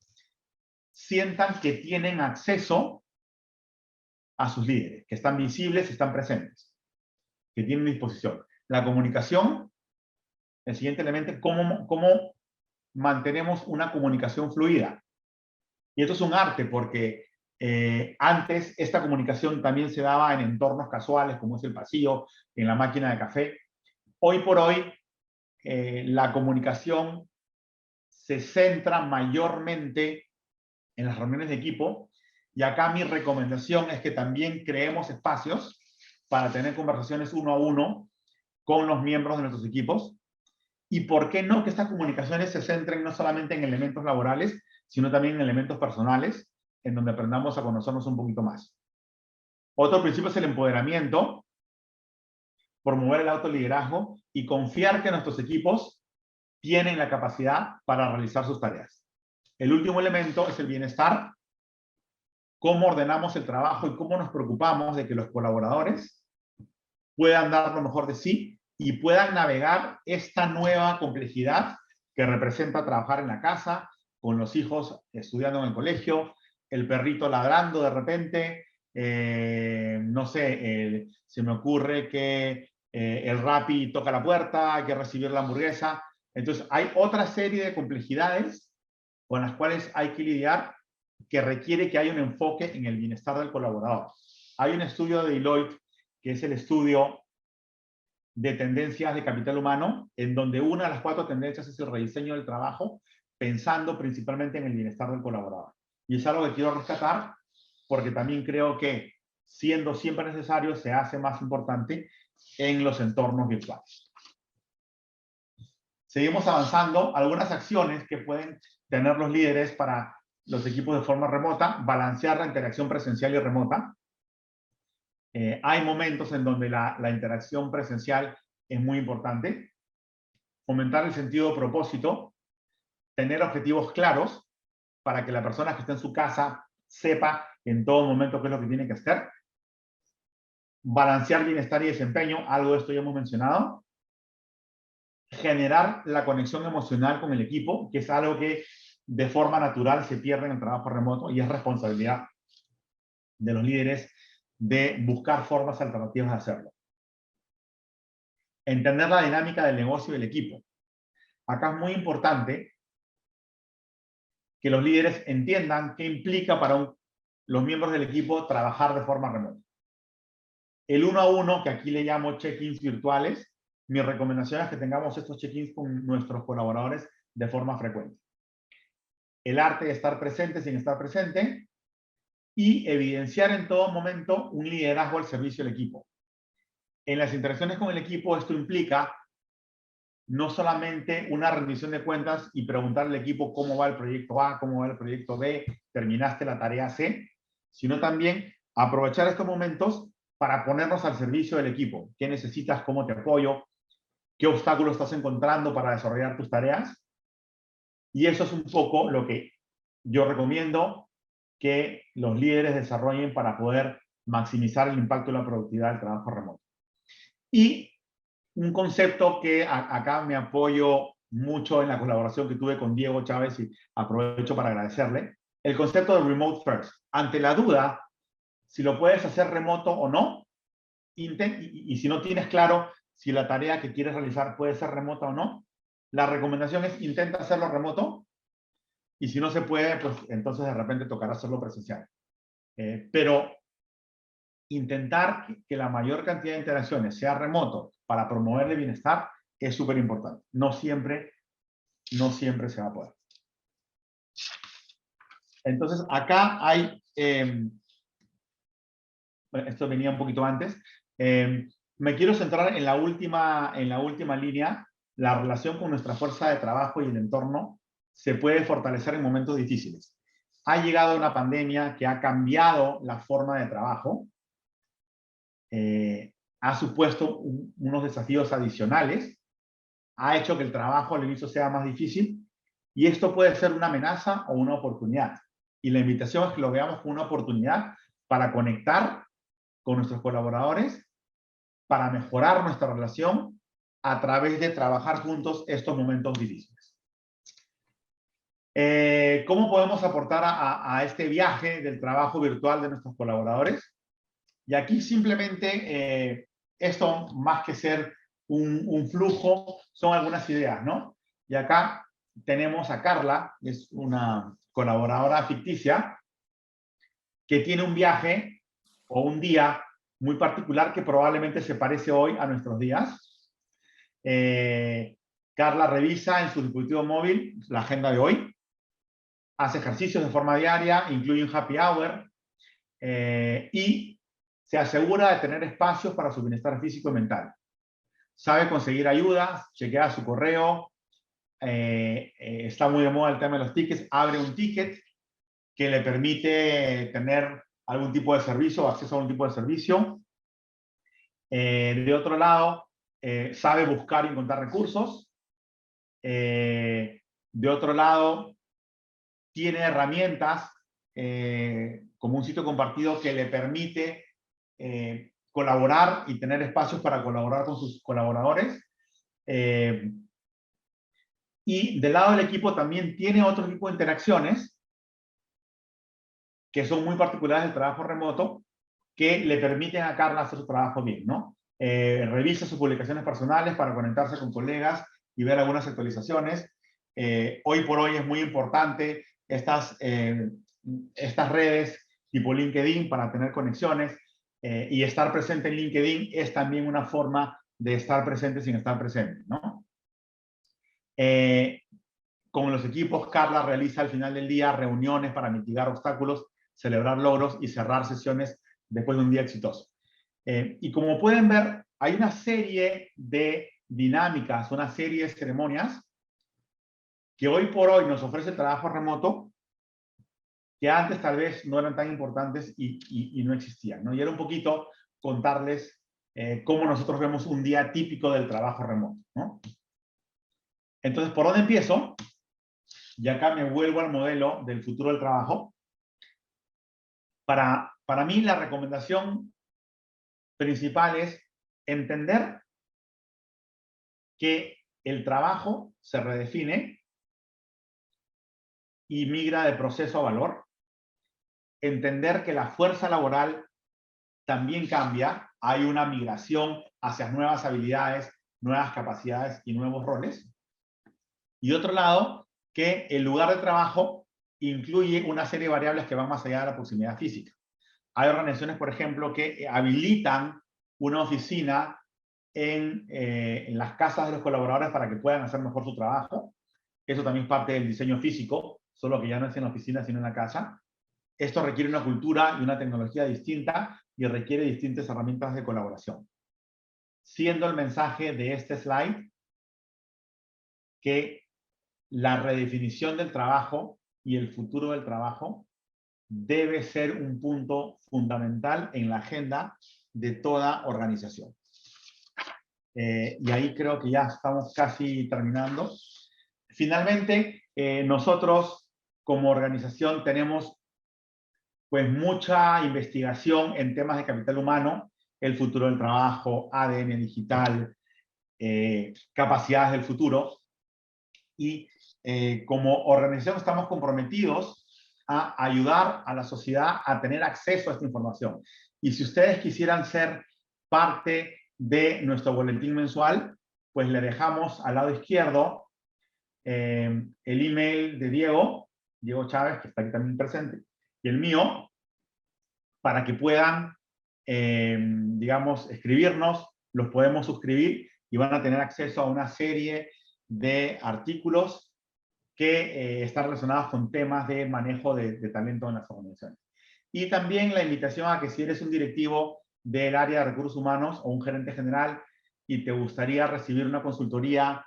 S2: sientan que tienen acceso a sus líderes, que están visibles, están presentes, que tienen disposición. La comunicación, el siguiente elemento, cómo mantenemos una comunicación fluida. Y esto es un arte porque Antes, esta comunicación también se daba en entornos casuales, como es el pasillo, en la máquina de café. Hoy por hoy, la comunicación se centra mayormente en las reuniones de equipo, y acá mi recomendación es que también creemos espacios para tener conversaciones uno a uno con los miembros de nuestros equipos. Y por qué no que estas comunicaciones se centren no solamente en elementos laborales, sino también en elementos personales, en donde aprendamos a conocernos un poquito más. Otro principio es el empoderamiento, promover el autoliderazgo y confiar que nuestros equipos tienen la capacidad para realizar sus tareas. El último elemento es el bienestar, cómo ordenamos el trabajo y cómo nos preocupamos de que los colaboradores puedan dar lo mejor de sí y puedan navegar esta nueva complejidad que representa trabajar en la casa, con los hijos estudiando en el colegio, el perrito ladrando de repente, no sé, se me ocurre que el Rappi toca la puerta, hay que recibir la hamburguesa. Entonces, hay otra serie de complejidades con las cuales hay que lidiar, que requiere que haya un enfoque en el bienestar del colaborador. Hay un estudio de Deloitte, que es el estudio de tendencias de capital humano, en donde una de las 4 tendencias es el rediseño del trabajo, pensando principalmente en el bienestar del colaborador. Y es algo que quiero rescatar, porque también creo que, siendo siempre necesario, se hace más importante en los entornos virtuales. Seguimos avanzando. Algunas acciones que pueden tener los líderes para los equipos de forma remota: balancear la interacción presencial y remota. Hay momentos en donde la interacción presencial es muy importante. Fomentar el sentido de propósito. Tener objetivos claros para que la persona que está en su casa sepa en todo momento qué es lo que tiene que hacer. Balancear bienestar y desempeño. Algo de esto ya hemos mencionado. Generar la conexión emocional con el equipo, que es algo que de forma natural se pierde en el trabajo remoto, y es responsabilidad de los líderes de buscar formas alternativas de hacerlo. Entender la dinámica del negocio y del equipo. Acá es muy importante que los líderes entiendan qué implica para los miembros del equipo trabajar de forma remota. El uno a uno, que aquí le llamo check-ins virtuales, mi recomendación es que tengamos estos check-ins con nuestros colaboradores de forma frecuente. El arte de estar presente sin estar presente, y evidenciar en todo momento un liderazgo al servicio del equipo. En las interacciones con el equipo, esto implica no solamente una rendición de cuentas y preguntarle al equipo cómo va el proyecto A, cómo va el proyecto B, terminaste la tarea C, sino también aprovechar estos momentos para ponernos al servicio del equipo. ¿Qué necesitas? ¿Cómo te apoyo? ¿Qué obstáculos estás encontrando para desarrollar tus tareas? Y eso es un poco lo que yo recomiendo que los líderes desarrollen para poder maximizar el impacto y la productividad del trabajo remoto. Y un concepto que acá me apoyo mucho en la colaboración que tuve con Diego Chávez, y aprovecho para agradecerle, el concepto de remote first. Ante la duda, si lo puedes hacer remoto o no, y si no tienes claro si la tarea que quieres realizar puede ser remota o no, la recomendación es intenta hacerlo remoto, y si no se puede, pues entonces de repente tocará hacerlo presencial. Pero intentar que la mayor cantidad de interacciones sea remoto para promover el bienestar es súper importante. No siempre se va a poder. Entonces, acá hay, bueno, esto venía un poquito antes, me quiero centrar en la última línea. La relación con nuestra fuerza de trabajo y el entorno se puede fortalecer en momentos difíciles. Ha llegado una pandemia que ha cambiado la forma de trabajo, ha supuesto unos desafíos adicionales, ha hecho que el trabajo al inicio sea más difícil, y esto puede ser una amenaza o una oportunidad. Y la invitación es que lo veamos como una oportunidad para conectar con nuestros colaboradores, para mejorar nuestra relación a través de trabajar juntos estos momentos difíciles. ¿Cómo podemos aportar a este viaje del trabajo virtual de nuestros colaboradores? Y aquí simplemente, esto más que ser un flujo, son algunas ideas, ¿no? Y acá tenemos a Carla, que es una colaboradora ficticia, que tiene un viaje o un día muy particular que probablemente se parece hoy a nuestros días. Carla revisa en su dispositivo móvil la agenda de hoy, hace ejercicios de forma diaria, incluye un happy hour y se asegura de tener espacios para su bienestar físico y mental. Sabe conseguir ayuda, chequea su correo, está muy de moda el tema de los tickets, abre un ticket que le permite tener algún tipo de servicio o acceso a algún tipo de servicio. De otro lado, sabe buscar y encontrar recursos. De otro lado, tiene herramientas como un sitio compartido que le permite colaborar y tener espacios para colaborar con sus colaboradores. Y del lado del equipo también tiene otro tipo de interacciones que son muy particulares del trabajo remoto, que le permiten a Carla hacer su trabajo bien, ¿no? Revisa sus publicaciones personales para conectarse con colegas y ver algunas actualizaciones. Hoy por hoy es muy importante estas redes tipo LinkedIn para tener conexiones y estar presente en LinkedIn es también una forma de estar presente sin estar presente, ¿no? Con los equipos, Carla realiza al final del día reuniones para mitigar obstáculos, celebrar logros y cerrar sesiones después de un día exitoso. Y como pueden ver, hay una serie de dinámicas, una serie de ceremonias que hoy por hoy nos ofrece el trabajo remoto, que antes tal vez no eran tan importantes y no existían, ¿no? Y era un poquito contarles cómo nosotros vemos un día típico del trabajo remoto, ¿no? Entonces, ¿por dónde empiezo? Y acá me vuelvo al modelo del futuro del trabajo. Para mí, la recomendación principal es entender que el trabajo se redefine y migra de proceso a valor. Entender que la fuerza laboral también cambia. Hay una migración hacia nuevas habilidades, nuevas capacidades y nuevos roles. Y otro lado, que el lugar de trabajo incluye una serie de variables que van más allá de la proximidad física. Hay organizaciones, por ejemplo, que habilitan una oficina en las casas de los colaboradores para que puedan hacer mejor su trabajo. Eso también es parte del diseño físico, solo que ya no es en la oficina, sino en la casa. Esto requiere una cultura y una tecnología distinta y requiere distintas herramientas de colaboración. Siendo el mensaje de este slide que la redefinición del trabajo y el futuro del trabajo debe ser un punto fundamental en la agenda de toda organización. Y ahí creo que ya estamos casi terminando. Finalmente, nosotros como organización tenemos pues mucha investigación en temas de capital humano, el futuro del trabajo, ADN digital, capacidades del futuro. Y como organización estamos comprometidos a ayudar a la sociedad a tener acceso a esta información. Y si ustedes quisieran ser parte de nuestro boletín mensual, pues le dejamos al lado izquierdo el email de Diego Chávez, que está aquí también presente, y el mío, para que puedan, digamos, escribirnos, los podemos suscribir y van a tener acceso a una serie de artículos que están relacionados con temas de manejo de talento en las organizaciones. Y también la invitación a que si eres un directivo del área de recursos humanos o un gerente general y te gustaría recibir una consultoría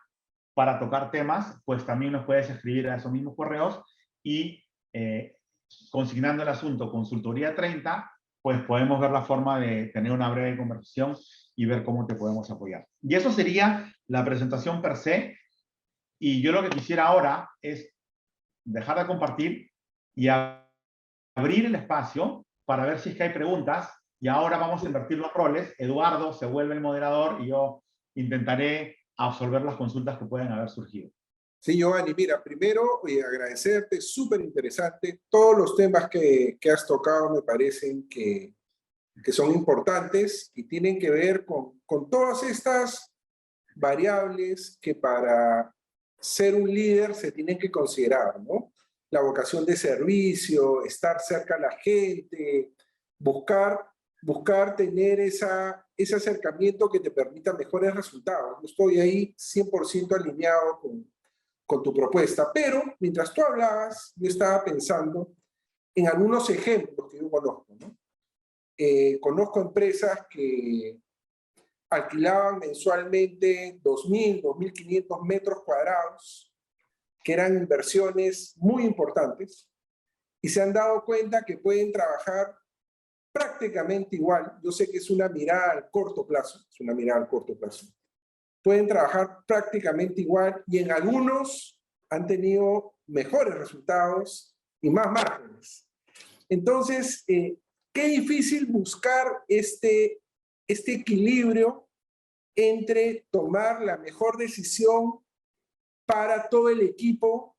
S2: para tocar temas, pues también nos puedes escribir a esos mismos correos y consignando el asunto consultoría 30, pues podemos ver la forma de tener una breve conversación y ver cómo te podemos apoyar. Y eso sería la presentación per se. Y yo lo que quisiera ahora es dejar de compartir y abrir el espacio para ver si es que hay preguntas. Y ahora vamos a invertir los roles. Eduardo se vuelve el moderador y yo intentaré absolver las consultas que pueden haber surgido.
S1: Sí, Giovanni, mira, primero agradecerte, súper interesante. Todos los temas que has tocado me parecen que son importantes y tienen que ver con todas estas variables que para ser un líder se tienen que considerar, ¿no? la vocación de servicio, estar cerca a la gente, buscar tener ese acercamiento que te permita mejores resultados. Yo estoy ahí 100% alineado con tu propuesta, pero mientras tú hablabas, yo estaba pensando en algunos ejemplos que yo conozco, ¿no? Conozco empresas que alquilaban mensualmente 2.000, 2.500 metros cuadrados, que eran inversiones muy importantes, y se han dado cuenta que pueden trabajar prácticamente igual. Yo sé que es una mirada al corto plazo, es una mirada al corto plazo. Pueden trabajar prácticamente igual y en algunos han tenido mejores resultados y más márgenes. Entonces, qué difícil buscar este equilibrio entre tomar la mejor decisión para todo el equipo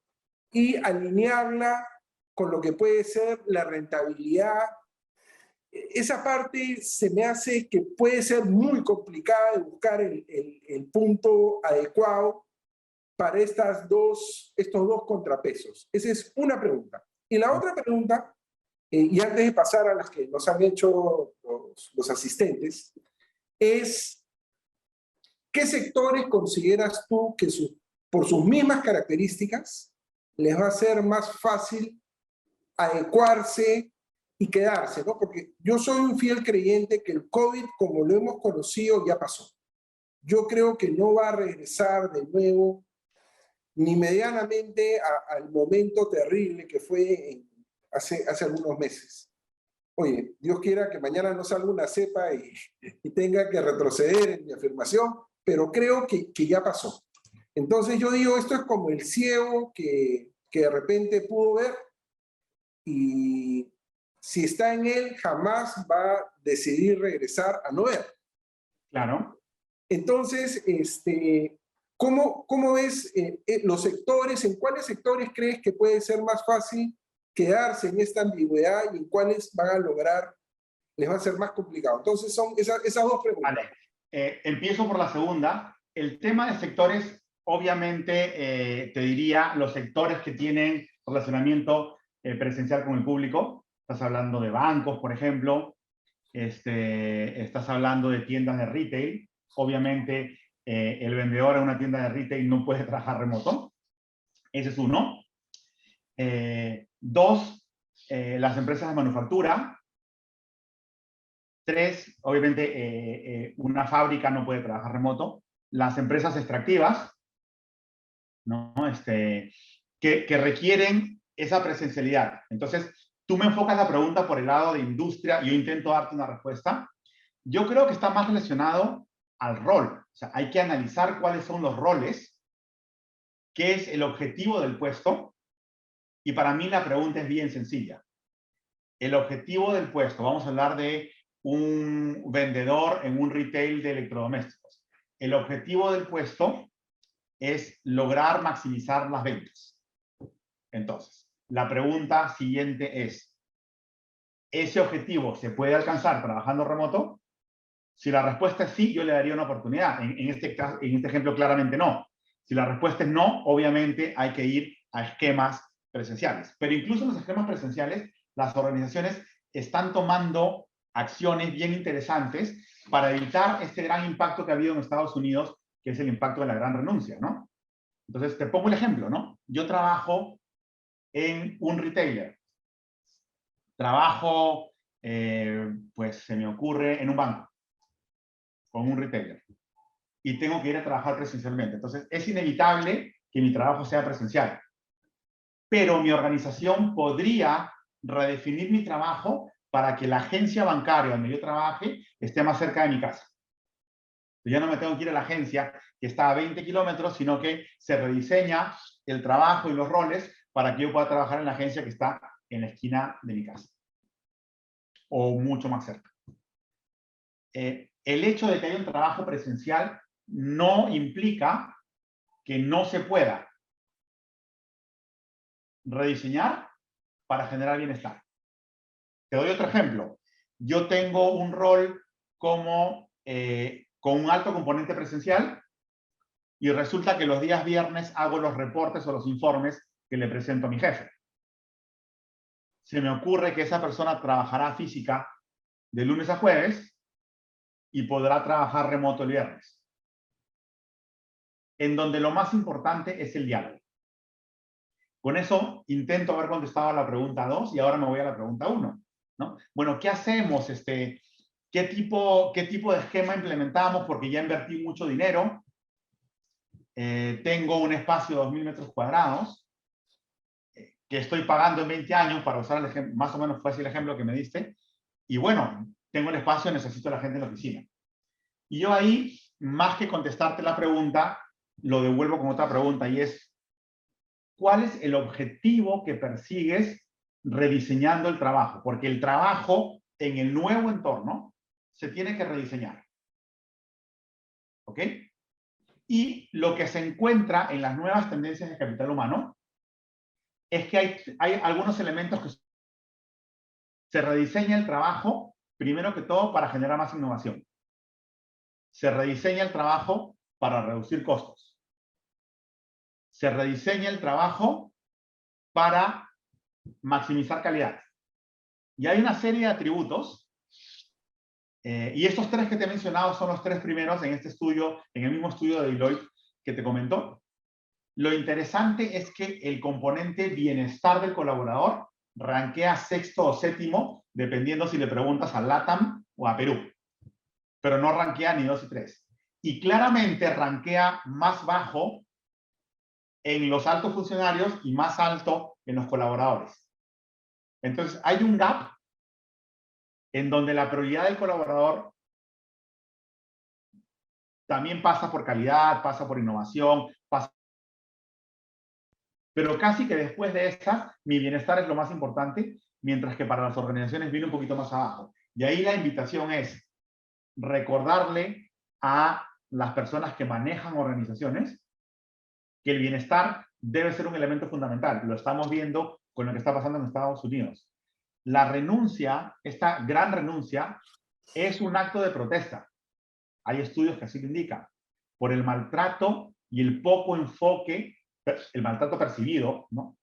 S1: y alinearla con lo que puede ser la rentabilidad. Esa parte se me hace que puede ser muy complicada de buscar el punto adecuado para estos dos contrapesos. Esa es una pregunta. Y la otra pregunta, y antes de pasar a las que nos han hecho los asistentes, es ¿qué sectores consideras tú que por sus mismas características les va a ser más fácil adecuarse y quedarse, ¿no? Porque yo soy un fiel creyente que el COVID, como lo hemos conocido, ya pasó. Yo creo que no va a regresar de nuevo ni medianamente al momento terrible que fue hace algunos meses. Oye, Dios quiera que mañana no salga una cepa y tenga que retroceder en mi afirmación, pero creo que ya pasó. Entonces yo digo, esto es como el ciego que de repente pudo ver y si está en él, jamás va a decidir regresar a no ver.
S2: Claro.
S1: Entonces, ¿cómo ves los sectores? ¿En cuáles sectores crees que puede ser más fácil quedarse en esta ambigüedad y en cuáles van a lograr, les va a ser más complicado? Entonces, son esas dos preguntas.
S2: Vale. Empiezo por la segunda. El tema de sectores, obviamente, te diría los sectores que tienen relacionamiento presencial con el público. Estás hablando de bancos, por ejemplo. Estás hablando de tiendas de retail. Obviamente, el vendedor en una tienda de retail no puede trabajar remoto. Ese es uno. Dos, las empresas de manufactura. Tres, obviamente, una fábrica no puede trabajar remoto. Las empresas extractivas, ¿no? Que requieren esa presencialidad. Entonces, tú me enfocas la pregunta por el lado de industria y yo intento darte una respuesta. Yo creo que está más relacionado al rol. O sea, hay que analizar cuáles son los roles, qué es el objetivo del puesto. Y para mí la pregunta es bien sencilla. El objetivo del puesto, vamos a hablar de un vendedor en un retail de electrodomésticos. El objetivo del puesto es lograr maximizar las ventas. Entonces, la pregunta siguiente es, ¿ese objetivo se puede alcanzar trabajando remoto? Si la respuesta es sí, yo le daría una oportunidad. En este ejemplo, claramente no. Si la respuesta es no, obviamente hay que ir a esquemas presenciales. Pero incluso en los esquemas presenciales, las organizaciones están tomando acciones bien interesantes para evitar este gran impacto que ha habido en Estados Unidos, que es el impacto de la gran renuncia, ¿no? Entonces, te pongo el ejemplo, ¿no? Yo trabajo en un retailer. Trabajo, pues se me ocurre, en un banco, con un retailer. Y tengo que ir a trabajar presencialmente. Entonces, es inevitable que mi trabajo sea presencial. Pero mi organización podría redefinir mi trabajo para que la agencia bancaria donde yo trabaje esté más cerca de mi casa. Yo no me tengo que ir a la agencia que está a 20 kilómetros, sino que se rediseña el trabajo y los roles para que yo pueda trabajar en la agencia que está en la esquina de mi casa. O mucho más cerca. El hecho de que haya un trabajo presencial no implica que no se pueda rediseñar para generar bienestar. Te doy otro ejemplo. Yo tengo un rol como con un alto componente presencial y resulta que los días viernes hago los reportes o los informes que le presento a mi jefe. se me ocurre que esa persona trabajará física de lunes a jueves y podrá trabajar remoto el viernes. En donde lo más importante es el diálogo. Con eso intento haber contestado a la pregunta 2 y ahora me voy a la pregunta 1, ¿no? Bueno, ¿qué hacemos? ¿Qué tipo de esquema implementamos? Porque ya invertí mucho dinero. Tengo un espacio de 2.000 metros cuadrados que estoy pagando en 20 años, para usar el ejemplo, más o menos fue así el ejemplo que me diste. Y bueno, tengo el espacio, necesito a la gente en la oficina. Y yo ahí, más que contestarte la pregunta, lo devuelvo con otra pregunta y es, ¿cuál es el objetivo que persigues rediseñando el trabajo? Porque el trabajo en el nuevo entorno se tiene que rediseñar. ¿Ok? Y lo que se encuentra en las nuevas tendencias de capital humano es que hay algunos elementos que se rediseña el trabajo, primero que todo, para generar más innovación. Se rediseña el trabajo para reducir costos. Se rediseña el trabajo para maximizar calidad. Y hay una serie de atributos, y estos 3 que te he mencionado son los 3 primeros en este estudio, en el mismo estudio de Deloitte que te comentó. Lo interesante es que el componente bienestar del colaborador rankea 6º o 7º, dependiendo si le preguntas a LATAM o a Perú. Pero no rankea ni 2 y 3. Y claramente rankea más bajo en los altos funcionarios y más alto en los colaboradores. Entonces, hay un gap en donde la prioridad del colaborador también pasa por calidad, pasa por innovación, pasa... Pero casi que después de esas, mi bienestar es lo más importante, mientras que para las organizaciones viene un poquito más abajo. Y ahí la invitación es recordarle a las personas que manejan organizaciones que el bienestar debe ser un elemento fundamental. Lo estamos viendo con lo que está pasando en Estados Unidos. La renuncia, esta gran renuncia, es un acto de protesta. Hay estudios que así lo indican. Por el maltrato y el poco enfoque, el maltrato percibido, ¿no?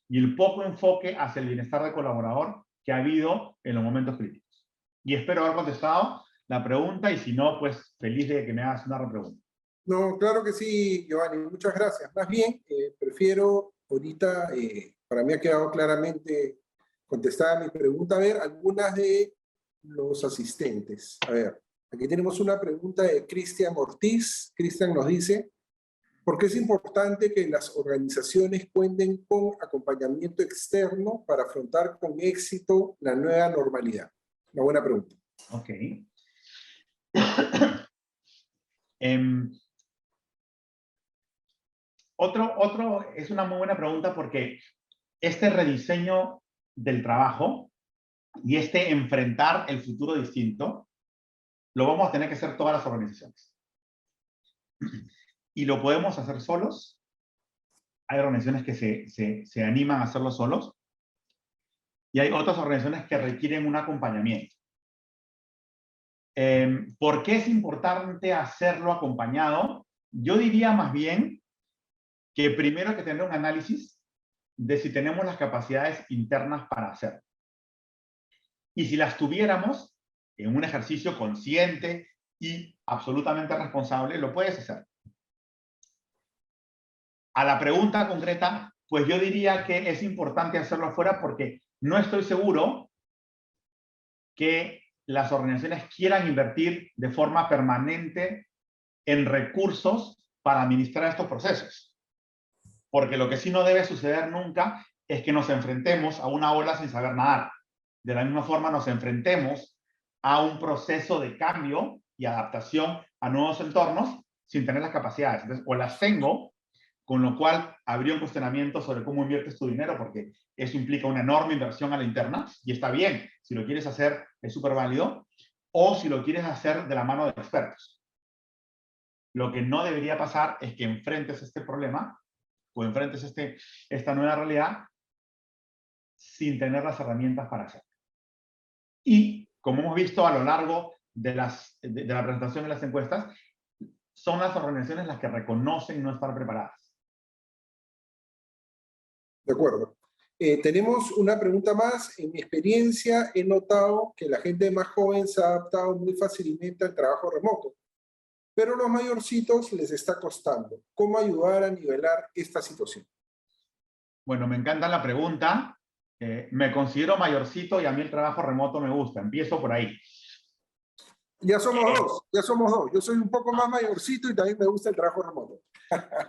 S2: Y el poco enfoque hacia el bienestar del colaborador que ha habido en los momentos críticos. Y espero haber contestado la pregunta y si no, pues feliz de que me hagas una repregunta.
S1: No, claro que sí, Giovanni, muchas gracias. Más bien, prefiero ahorita, para mí ha quedado claramente contestada mi pregunta, a ver, algunas de los asistentes. A ver, aquí tenemos una pregunta de Cristian Ortiz. Cristian nos dice, ¿por qué es importante que las organizaciones cuenten con acompañamiento externo para afrontar con éxito la nueva normalidad? Una buena pregunta.
S2: Ok. Es una muy buena pregunta porque este rediseño del trabajo y este enfrentar el futuro distinto lo vamos a tener que hacer todas las organizaciones. Y lo podemos hacer solos. Hay organizaciones que se animan a hacerlo solos. Y hay otras organizaciones que requieren un acompañamiento. ¿Por qué es importante hacerlo acompañado? Yo diría más bien que primero hay que tener un análisis de si tenemos las capacidades internas para hacerlo. Y si las tuviéramos en un ejercicio consciente y absolutamente responsable, lo puedes hacer. A la pregunta concreta, pues yo diría que es importante hacerlo afuera porque no estoy seguro que las organizaciones quieran invertir de forma permanente en recursos para administrar estos procesos. Porque lo que sí no debe suceder nunca es que nos enfrentemos a una ola sin saber nadar. De la misma forma nos enfrentemos a un proceso de cambio y adaptación a nuevos entornos sin tener las capacidades. Entonces, o las tengo, con lo cual habría un cuestionamiento sobre cómo inviertes tu dinero, porque eso implica una enorme inversión a la interna, y está bien, si lo quieres hacer es súper válido, o si lo quieres hacer de la mano de expertos. Lo que no debería pasar es que enfrentes este problema, o enfrentes esta nueva realidad, sin tener las herramientas para hacerlo. Y, como hemos visto a lo largo de la presentación de las encuestas, son las organizaciones las que reconocen no estar preparadas.
S1: De acuerdo. Tenemos una pregunta más. En mi experiencia he notado que la gente más joven se ha adaptado muy fácilmente al trabajo remoto, pero a los mayorcitos les está costando. ¿Cómo ayudar a nivelar esta situación?
S2: Bueno, me encanta la pregunta. Me considero mayorcito y a mí el trabajo remoto me gusta. Empiezo por ahí.
S1: Ya somos dos, ya somos dos. Yo soy un poco más mayorcito y también me gusta el trabajo remoto.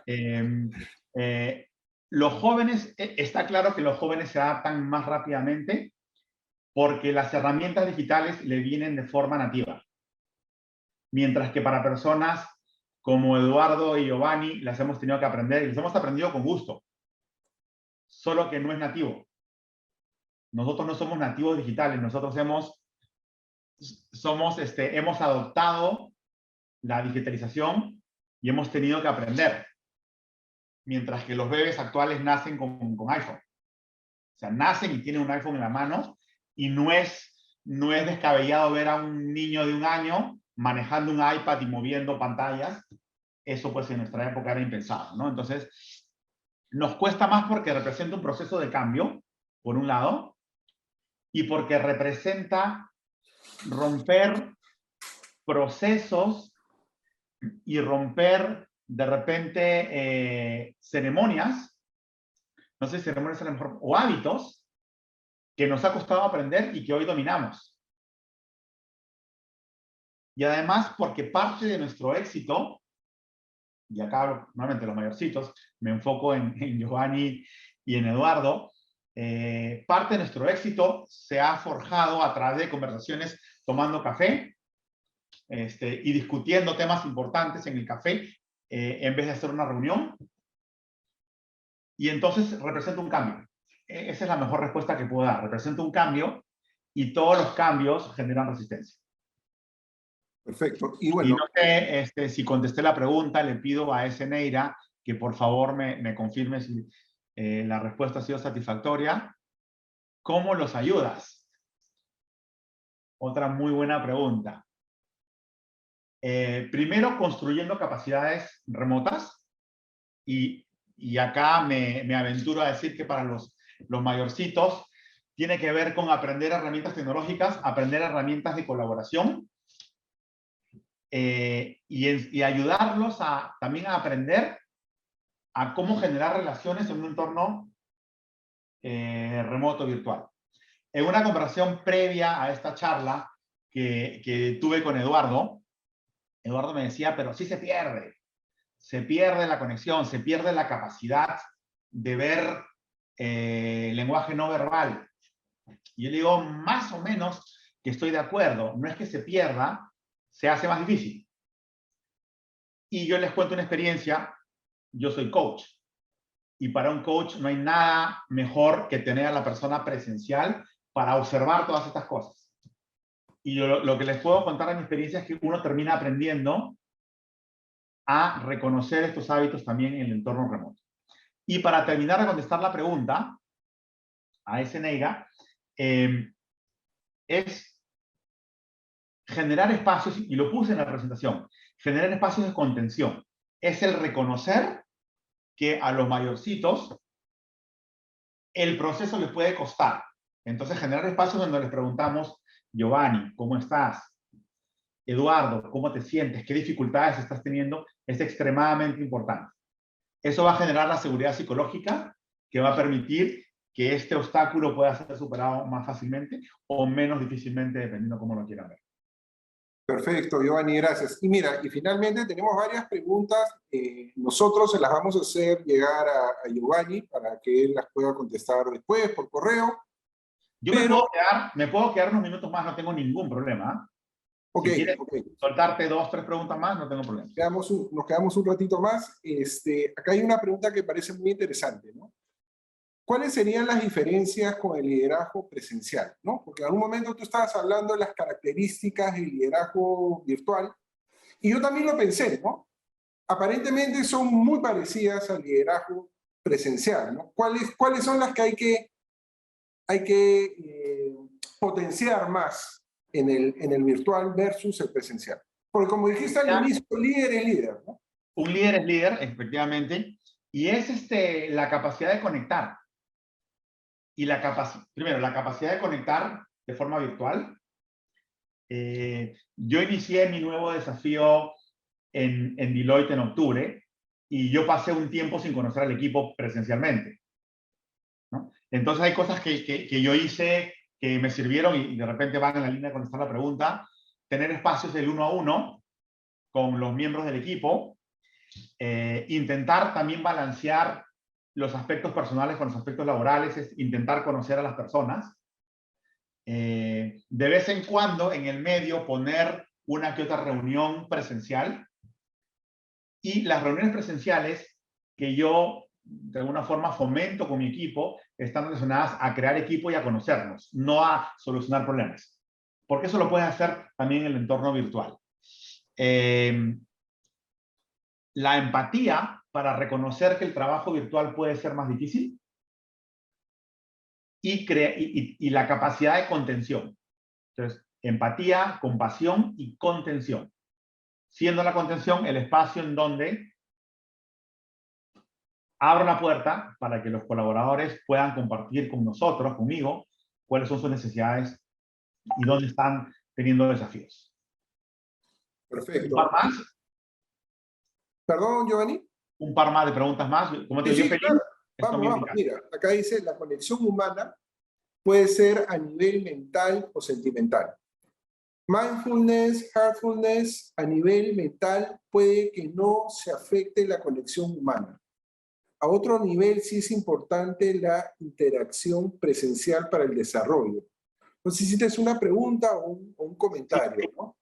S2: Eh, eh, los jóvenes, está claro que los jóvenes se adaptan más rápidamente porque las herramientas digitales le vienen de forma nativa. Mientras que para personas como Eduardo y Giovanni las hemos tenido que aprender y las hemos aprendido con gusto. Solo que no es nativo. Nosotros no somos nativos digitales, nosotros hemos adoptado la digitalización y hemos tenido que aprender. Mientras que los bebés actuales nacen con iPhone. O sea, nacen y tienen un iPhone en la mano y no es descabellado ver a un niño de 1 año manejando un iPad y moviendo pantallas. Eso pues en nuestra época era impensado, ¿no? Entonces, nos cuesta más porque representa un proceso de cambio, por un lado, y porque representa romper procesos y romper de repente ceremonias, no sé si ceremonias a lo mejor, o hábitos que nos ha costado aprender y que hoy dominamos. Y además porque parte de nuestro éxito, y acá nuevamente los mayorcitos, me enfoco en Giovanni y en Eduardo, parte de nuestro éxito se ha forjado a través de conversaciones tomando café y discutiendo temas importantes en el café en vez de hacer una reunión. Y entonces representa un cambio. Esa es la mejor respuesta que puedo dar. Representa un cambio y todos los cambios generan resistencia.
S1: Perfecto. Y
S2: Y
S1: bueno,
S2: no sé si contesté la pregunta, le pido a Neira que por favor me confirme si la respuesta ha sido satisfactoria. ¿Cómo los ayudas? Otra muy buena pregunta. Primero, construyendo capacidades remotas. Y acá me aventuro a decir que para los mayorcitos tiene que ver con aprender herramientas tecnológicas, aprender herramientas de colaboración, y ayudarlos también a aprender a cómo generar relaciones en un entorno remoto virtual. En una conversación previa a esta charla que tuve con Eduardo me decía, pero sí se pierde la conexión, se pierde la capacidad de ver lenguaje no verbal. Y yo le digo, más o menos que estoy de acuerdo, no es que se pierda, se hace más difícil. Y yo les cuento una experiencia. Yo soy coach. Y para un coach no hay nada mejor que tener a la persona presencial para observar todas estas cosas. Y yo, lo que les puedo contar de mi experiencia es que uno termina aprendiendo a reconocer estos hábitos también en el entorno remoto. Y para terminar de contestar la pregunta a Neira, es generar espacios, y lo puse en la presentación, generar espacios de contención. Es el reconocer que a los mayorcitos el proceso les puede costar. Entonces, generar espacios donde les preguntamos, Giovanni, ¿cómo estás? Eduardo, ¿cómo te sientes? ¿Qué dificultades estás teniendo? Es extremadamente importante. Eso va a generar la seguridad psicológica que va a permitir que este obstáculo pueda ser superado más fácilmente o menos difícilmente, dependiendo cómo lo quieran ver.
S1: perfecto, Giovanni, gracias. Y mira, y finalmente tenemos varias preguntas. Nosotros se las vamos a hacer llegar a Giovanni para que él las pueda contestar después por correo.
S2: Yo me puedo quedar unos minutos más, no tengo ningún problema.
S1: Ok,
S2: Si quieres
S1: ok.
S2: soltarte 2, 3 preguntas más, no tengo problema.
S1: Nos quedamos un ratito más. Acá hay una pregunta que parece muy interesante, ¿no? ¿Cuáles serían las diferencias con el liderazgo presencial? ¿No? Porque en algún momento tú estabas hablando de las características del liderazgo virtual y yo también lo pensé, ¿no? Aparentemente son muy parecidas al liderazgo presencial, ¿no? ¿Cuáles son las que hay que potenciar más en el virtual versus el presencial? Porque como dijiste al inicio, líder es líder, ¿no?
S2: Un líder es líder, efectivamente, y es la capacidad de conectar. y primero, la capacidad de conectar de forma virtual. Yo inicié mi nuevo desafío en Deloitte en octubre y yo pasé un tiempo sin conocer al equipo presencialmente, ¿no? Entonces hay cosas que yo hice que me sirvieron y de repente van en la línea de contestar la pregunta. Tener espacios del 1 a 1 con los miembros del equipo. Intentar también balancear los aspectos personales con los aspectos laborales, es intentar conocer a las personas. De vez en cuando, en el medio, poner una que otra reunión presencial. Y las reuniones presenciales que yo, de alguna forma, fomento con mi equipo, están relacionadas a crear equipo y a conocernos, no a solucionar problemas. Porque eso lo puedes hacer también en el entorno virtual. La empatía para reconocer que el trabajo virtual puede ser más difícil y la capacidad de contención. Entonces, empatía, compasión y contención. Siendo la contención el espacio en donde abro la puerta para que los colaboradores puedan compartir con nosotros, conmigo, cuáles son sus necesidades y dónde están teniendo desafíos.
S1: Perfecto.
S2: ¿Un par más?
S1: Perdón, Giovanni.
S2: Un par más de preguntas más. Como te digo,
S1: Sí,
S2: yo feliz.
S1: claro.
S2: Esto
S1: Vamos,
S2: me
S1: vamos.
S2: encanta.
S1: Mira, acá dice la conexión humana puede ser a nivel mental o sentimental. Mindfulness, heartfulness, a nivel mental puede que no se afecte la conexión humana. A otro nivel sí es importante la interacción presencial para el desarrollo. No sé si tienes una pregunta o un comentario, ¿no?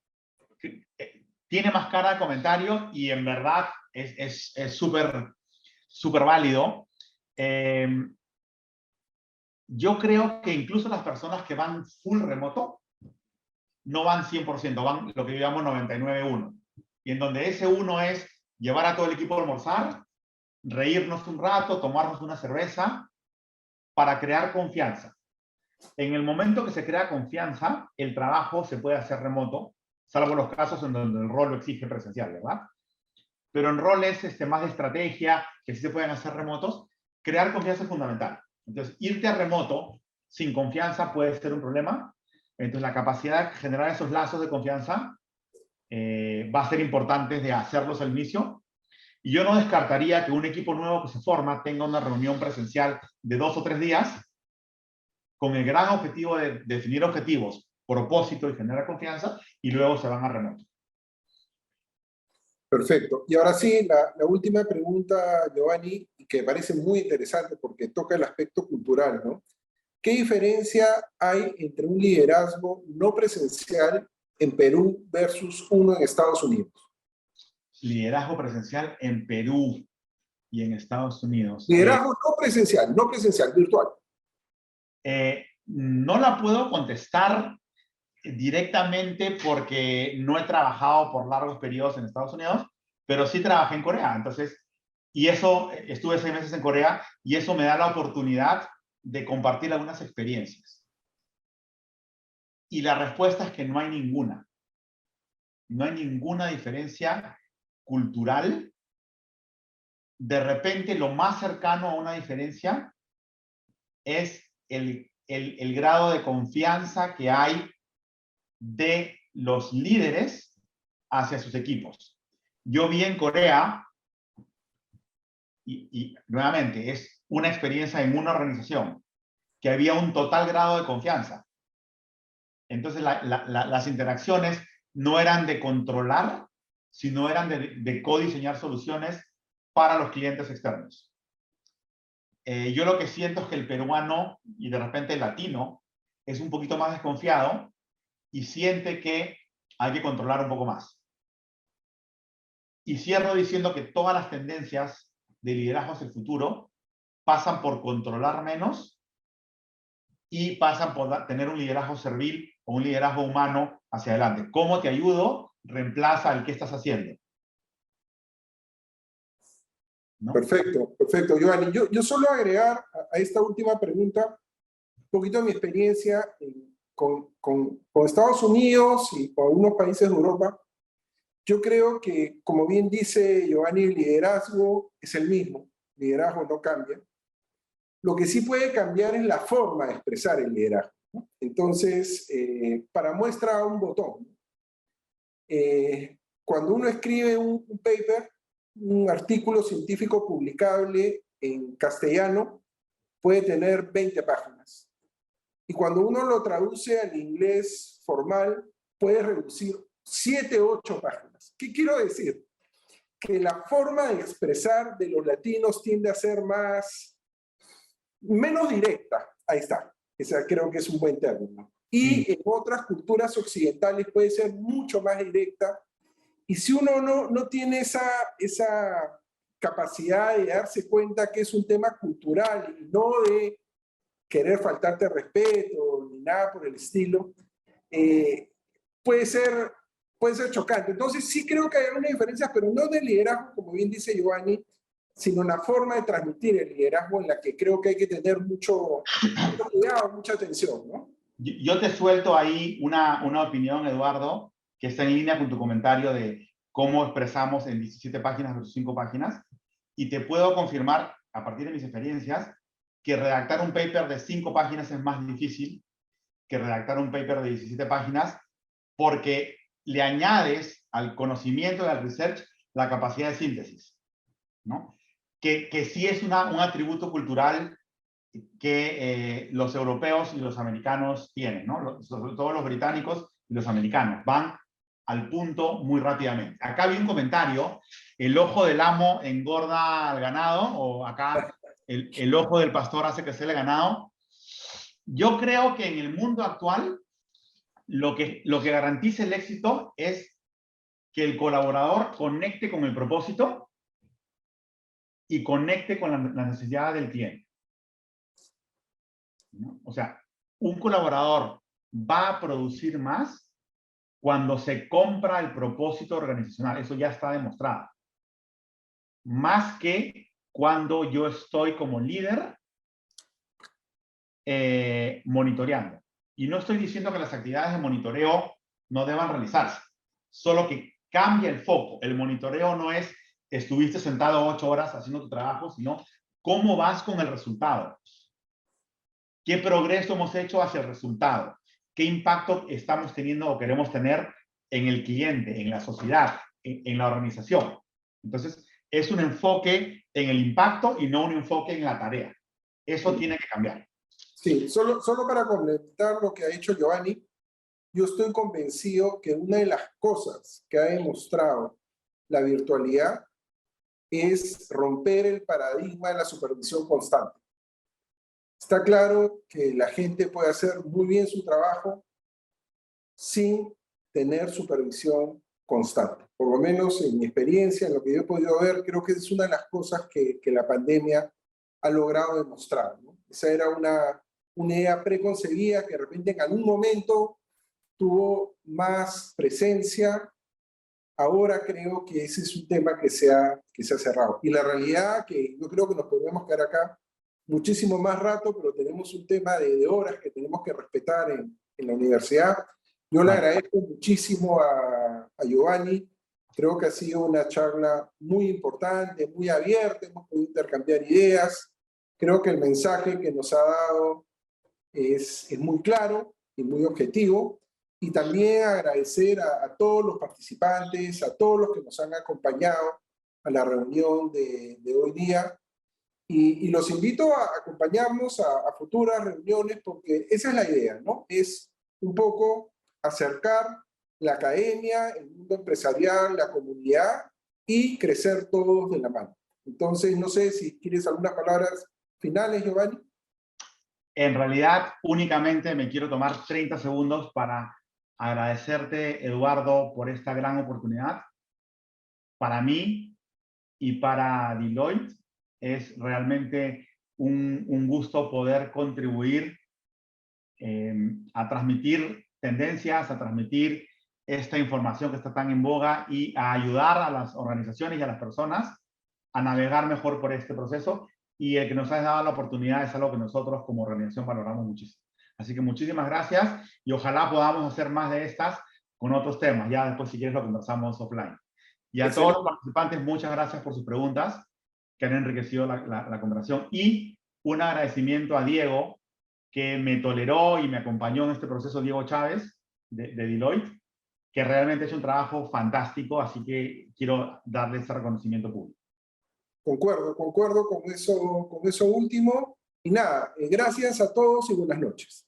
S2: Tiene más cara de comentario y en verdad es súper válido. Yo creo que incluso las personas que van full remoto no van 100%, van lo que llamamos 99-1. Y en donde ese 1 es llevar a todo el equipo a almorzar, reírnos un rato, tomarnos una cerveza para crear confianza. En el momento que se crea confianza, el trabajo se puede hacer remoto, salvo los casos en donde el rol lo exige presencial, ¿verdad? Pero en roles más de estrategia, que sí se pueden hacer remotos, crear confianza es fundamental. Entonces, irte a remoto sin confianza puede ser un problema. Entonces, la capacidad de generar esos lazos de confianza va a ser importante de hacerlos al inicio. Y yo no descartaría que un equipo nuevo que se forma tenga una reunión presencial de 2 o 3 días con el gran objetivo de definir objetivos, propósito y generar confianza, y luego se van a remoto.
S1: Perfecto. Y ahora sí, la última pregunta, Giovanni, que parece muy interesante porque toca el aspecto cultural, ¿no? ¿Qué diferencia hay entre un liderazgo no presencial en Perú versus uno en Estados Unidos?
S2: Liderazgo presencial en Perú y en Estados Unidos.
S1: Liderazgo no presencial, virtual.
S2: No la puedo contestar directamente porque no he trabajado por largos periodos en Estados Unidos, pero sí trabajé en Corea. Entonces, y eso, estuve 6 meses en Corea y eso me da la oportunidad de compartir algunas experiencias. Y la respuesta es que no hay ninguna. No hay ninguna diferencia cultural. De repente, lo más cercano a una diferencia es el grado de confianza que hay de los líderes hacia sus equipos. Yo vi en Corea, y nuevamente es una experiencia en una organización, que había un total grado de confianza. Entonces las interacciones no eran de controlar, sino eran de codiseñar soluciones para los clientes externos. Yo lo que siento es que el peruano y de repente el latino es un poquito más desconfiado y siente que hay que controlar un poco más. Y cierro diciendo que todas las tendencias de liderazgo hacia el futuro pasan por controlar menos y pasan por tener un liderazgo servil o un liderazgo humano hacia adelante. ¿Cómo te ayudo? Reemplaza el qué estás haciendo, ¿no?
S1: Perfecto, perfecto, Giovanni. Yo solo agregar a esta última pregunta un poquito de mi experiencia con Estados Unidos y con algunos países de Europa. Yo creo que, como bien dice Giovanni, el liderazgo es el mismo. El liderazgo no cambia. Lo que sí puede cambiar es la forma de expresar el liderazgo, ¿no? Entonces, para muestra un botón. Cuando uno escribe un paper, un artículo científico publicable en castellano, puede tener 20 páginas. Y cuando uno lo traduce al inglés formal, puede reducir 7 u 8 páginas. ¿Qué quiero decir? Que la forma de expresar de los latinos tiende a ser menos directa. Ahí está. Esa creo que es un buen término. Y en otras culturas occidentales puede ser mucho más directa. Y si uno no tiene esa capacidad de darse cuenta que es un tema cultural y no de querer faltarte respeto ni nada por el estilo, puede ser chocante. Entonces sí creo que hay algunas diferencias, pero no de liderazgo, como bien dice Giovanni, sino una forma de transmitir el liderazgo en la que creo que hay que tener mucho cuidado, mucha atención, ¿no?
S2: Yo te suelto ahí una opinión, Eduardo, que está en línea con tu comentario de cómo expresamos en 17 páginas versus 5 páginas, y te puedo confirmar, a partir de mis experiencias, que redactar un paper de 5 páginas es más difícil que redactar un paper de 17 páginas, porque le añades al conocimiento del research la capacidad de síntesis, ¿no? Que sí es un atributo cultural que los europeos y los americanos tienen, ¿no? Sobre todo los británicos y los americanos. Van al punto muy rápidamente. Acá vi un comentario: el ojo del amo engorda al ganado, o acá el ojo del pastor hace crecer el ganado. Yo creo que en el mundo actual lo que garantiza el éxito es que el colaborador conecte con el propósito y conecte con la necesidad del cliente, ¿no? O sea, un colaborador va a producir más cuando se compra el propósito organizacional. Eso ya está demostrado. Más que cuando yo estoy como líder monitoreando. Y no estoy diciendo que las actividades de monitoreo no deban realizarse, solo que cambia el foco. El monitoreo no es estuviste sentado 8 horas haciendo tu trabajo, sino cómo vas con el resultado. ¿Qué progreso hemos hecho hacia el resultado? ¿Qué impacto estamos teniendo o queremos tener en el cliente, en la sociedad, en la organización? Entonces, es un enfoque en el impacto y no un enfoque en la tarea. Eso tiene que cambiar.
S1: Sí, solo para complementar lo que ha dicho Giovanni, yo estoy convencido que una de las cosas que ha demostrado la virtualidad es romper el paradigma de la supervisión constante. Está claro que la gente puede hacer muy bien su trabajo sin tener supervisión constante. Por lo menos en mi experiencia, en lo que yo he podido ver, creo que es una de las cosas que la pandemia ha logrado demostrar, ¿no? Esa era una idea preconcebida que de repente en algún momento tuvo más presencia. Ahora creo que ese es un tema que se ha cerrado. Y la realidad que yo creo que nos podríamos quedar acá muchísimo más rato, pero tenemos un tema de horas que tenemos que respetar en la universidad. Yo le agradezco muchísimo a Giovanni. Creo que ha sido una charla muy importante, muy abierta, hemos podido intercambiar ideas. Creo que el mensaje que nos ha dado es muy claro y muy objetivo. Y también agradecer a todos los participantes, a todos los que nos han acompañado a la reunión de hoy día. Y los invito a acompañarnos a futuras reuniones, porque esa es la idea, ¿no? Es un poco acercar la academia, el mundo empresarial, la comunidad y crecer todos de la mano. Entonces, no sé si quieres algunas palabras finales, Giovanni.
S2: En realidad, únicamente me quiero tomar 30 segundos para agradecerte, Eduardo, por esta gran oportunidad. Para mí y para Deloitte es realmente un gusto poder contribuir a transmitir tendencias, a transmitir esta información que está tan en boga y a ayudar a las organizaciones y a las personas a navegar mejor por este proceso. Y el que nos has dado la oportunidad es algo que nosotros como organización valoramos muchísimo. Así que muchísimas gracias y ojalá podamos hacer más de estas con otros temas. Ya después, si quieres, lo conversamos offline. Y a todos los participantes, muchas gracias por sus preguntas que han enriquecido la conversación. Y Un agradecimiento a Diego, que me toleró y me acompañó en este proceso, Diego Chávez, de Deloitte, que realmente es un trabajo fantástico, así que quiero darle ese reconocimiento público.
S1: Concuerdo con eso último. Y nada, gracias a todos y buenas noches.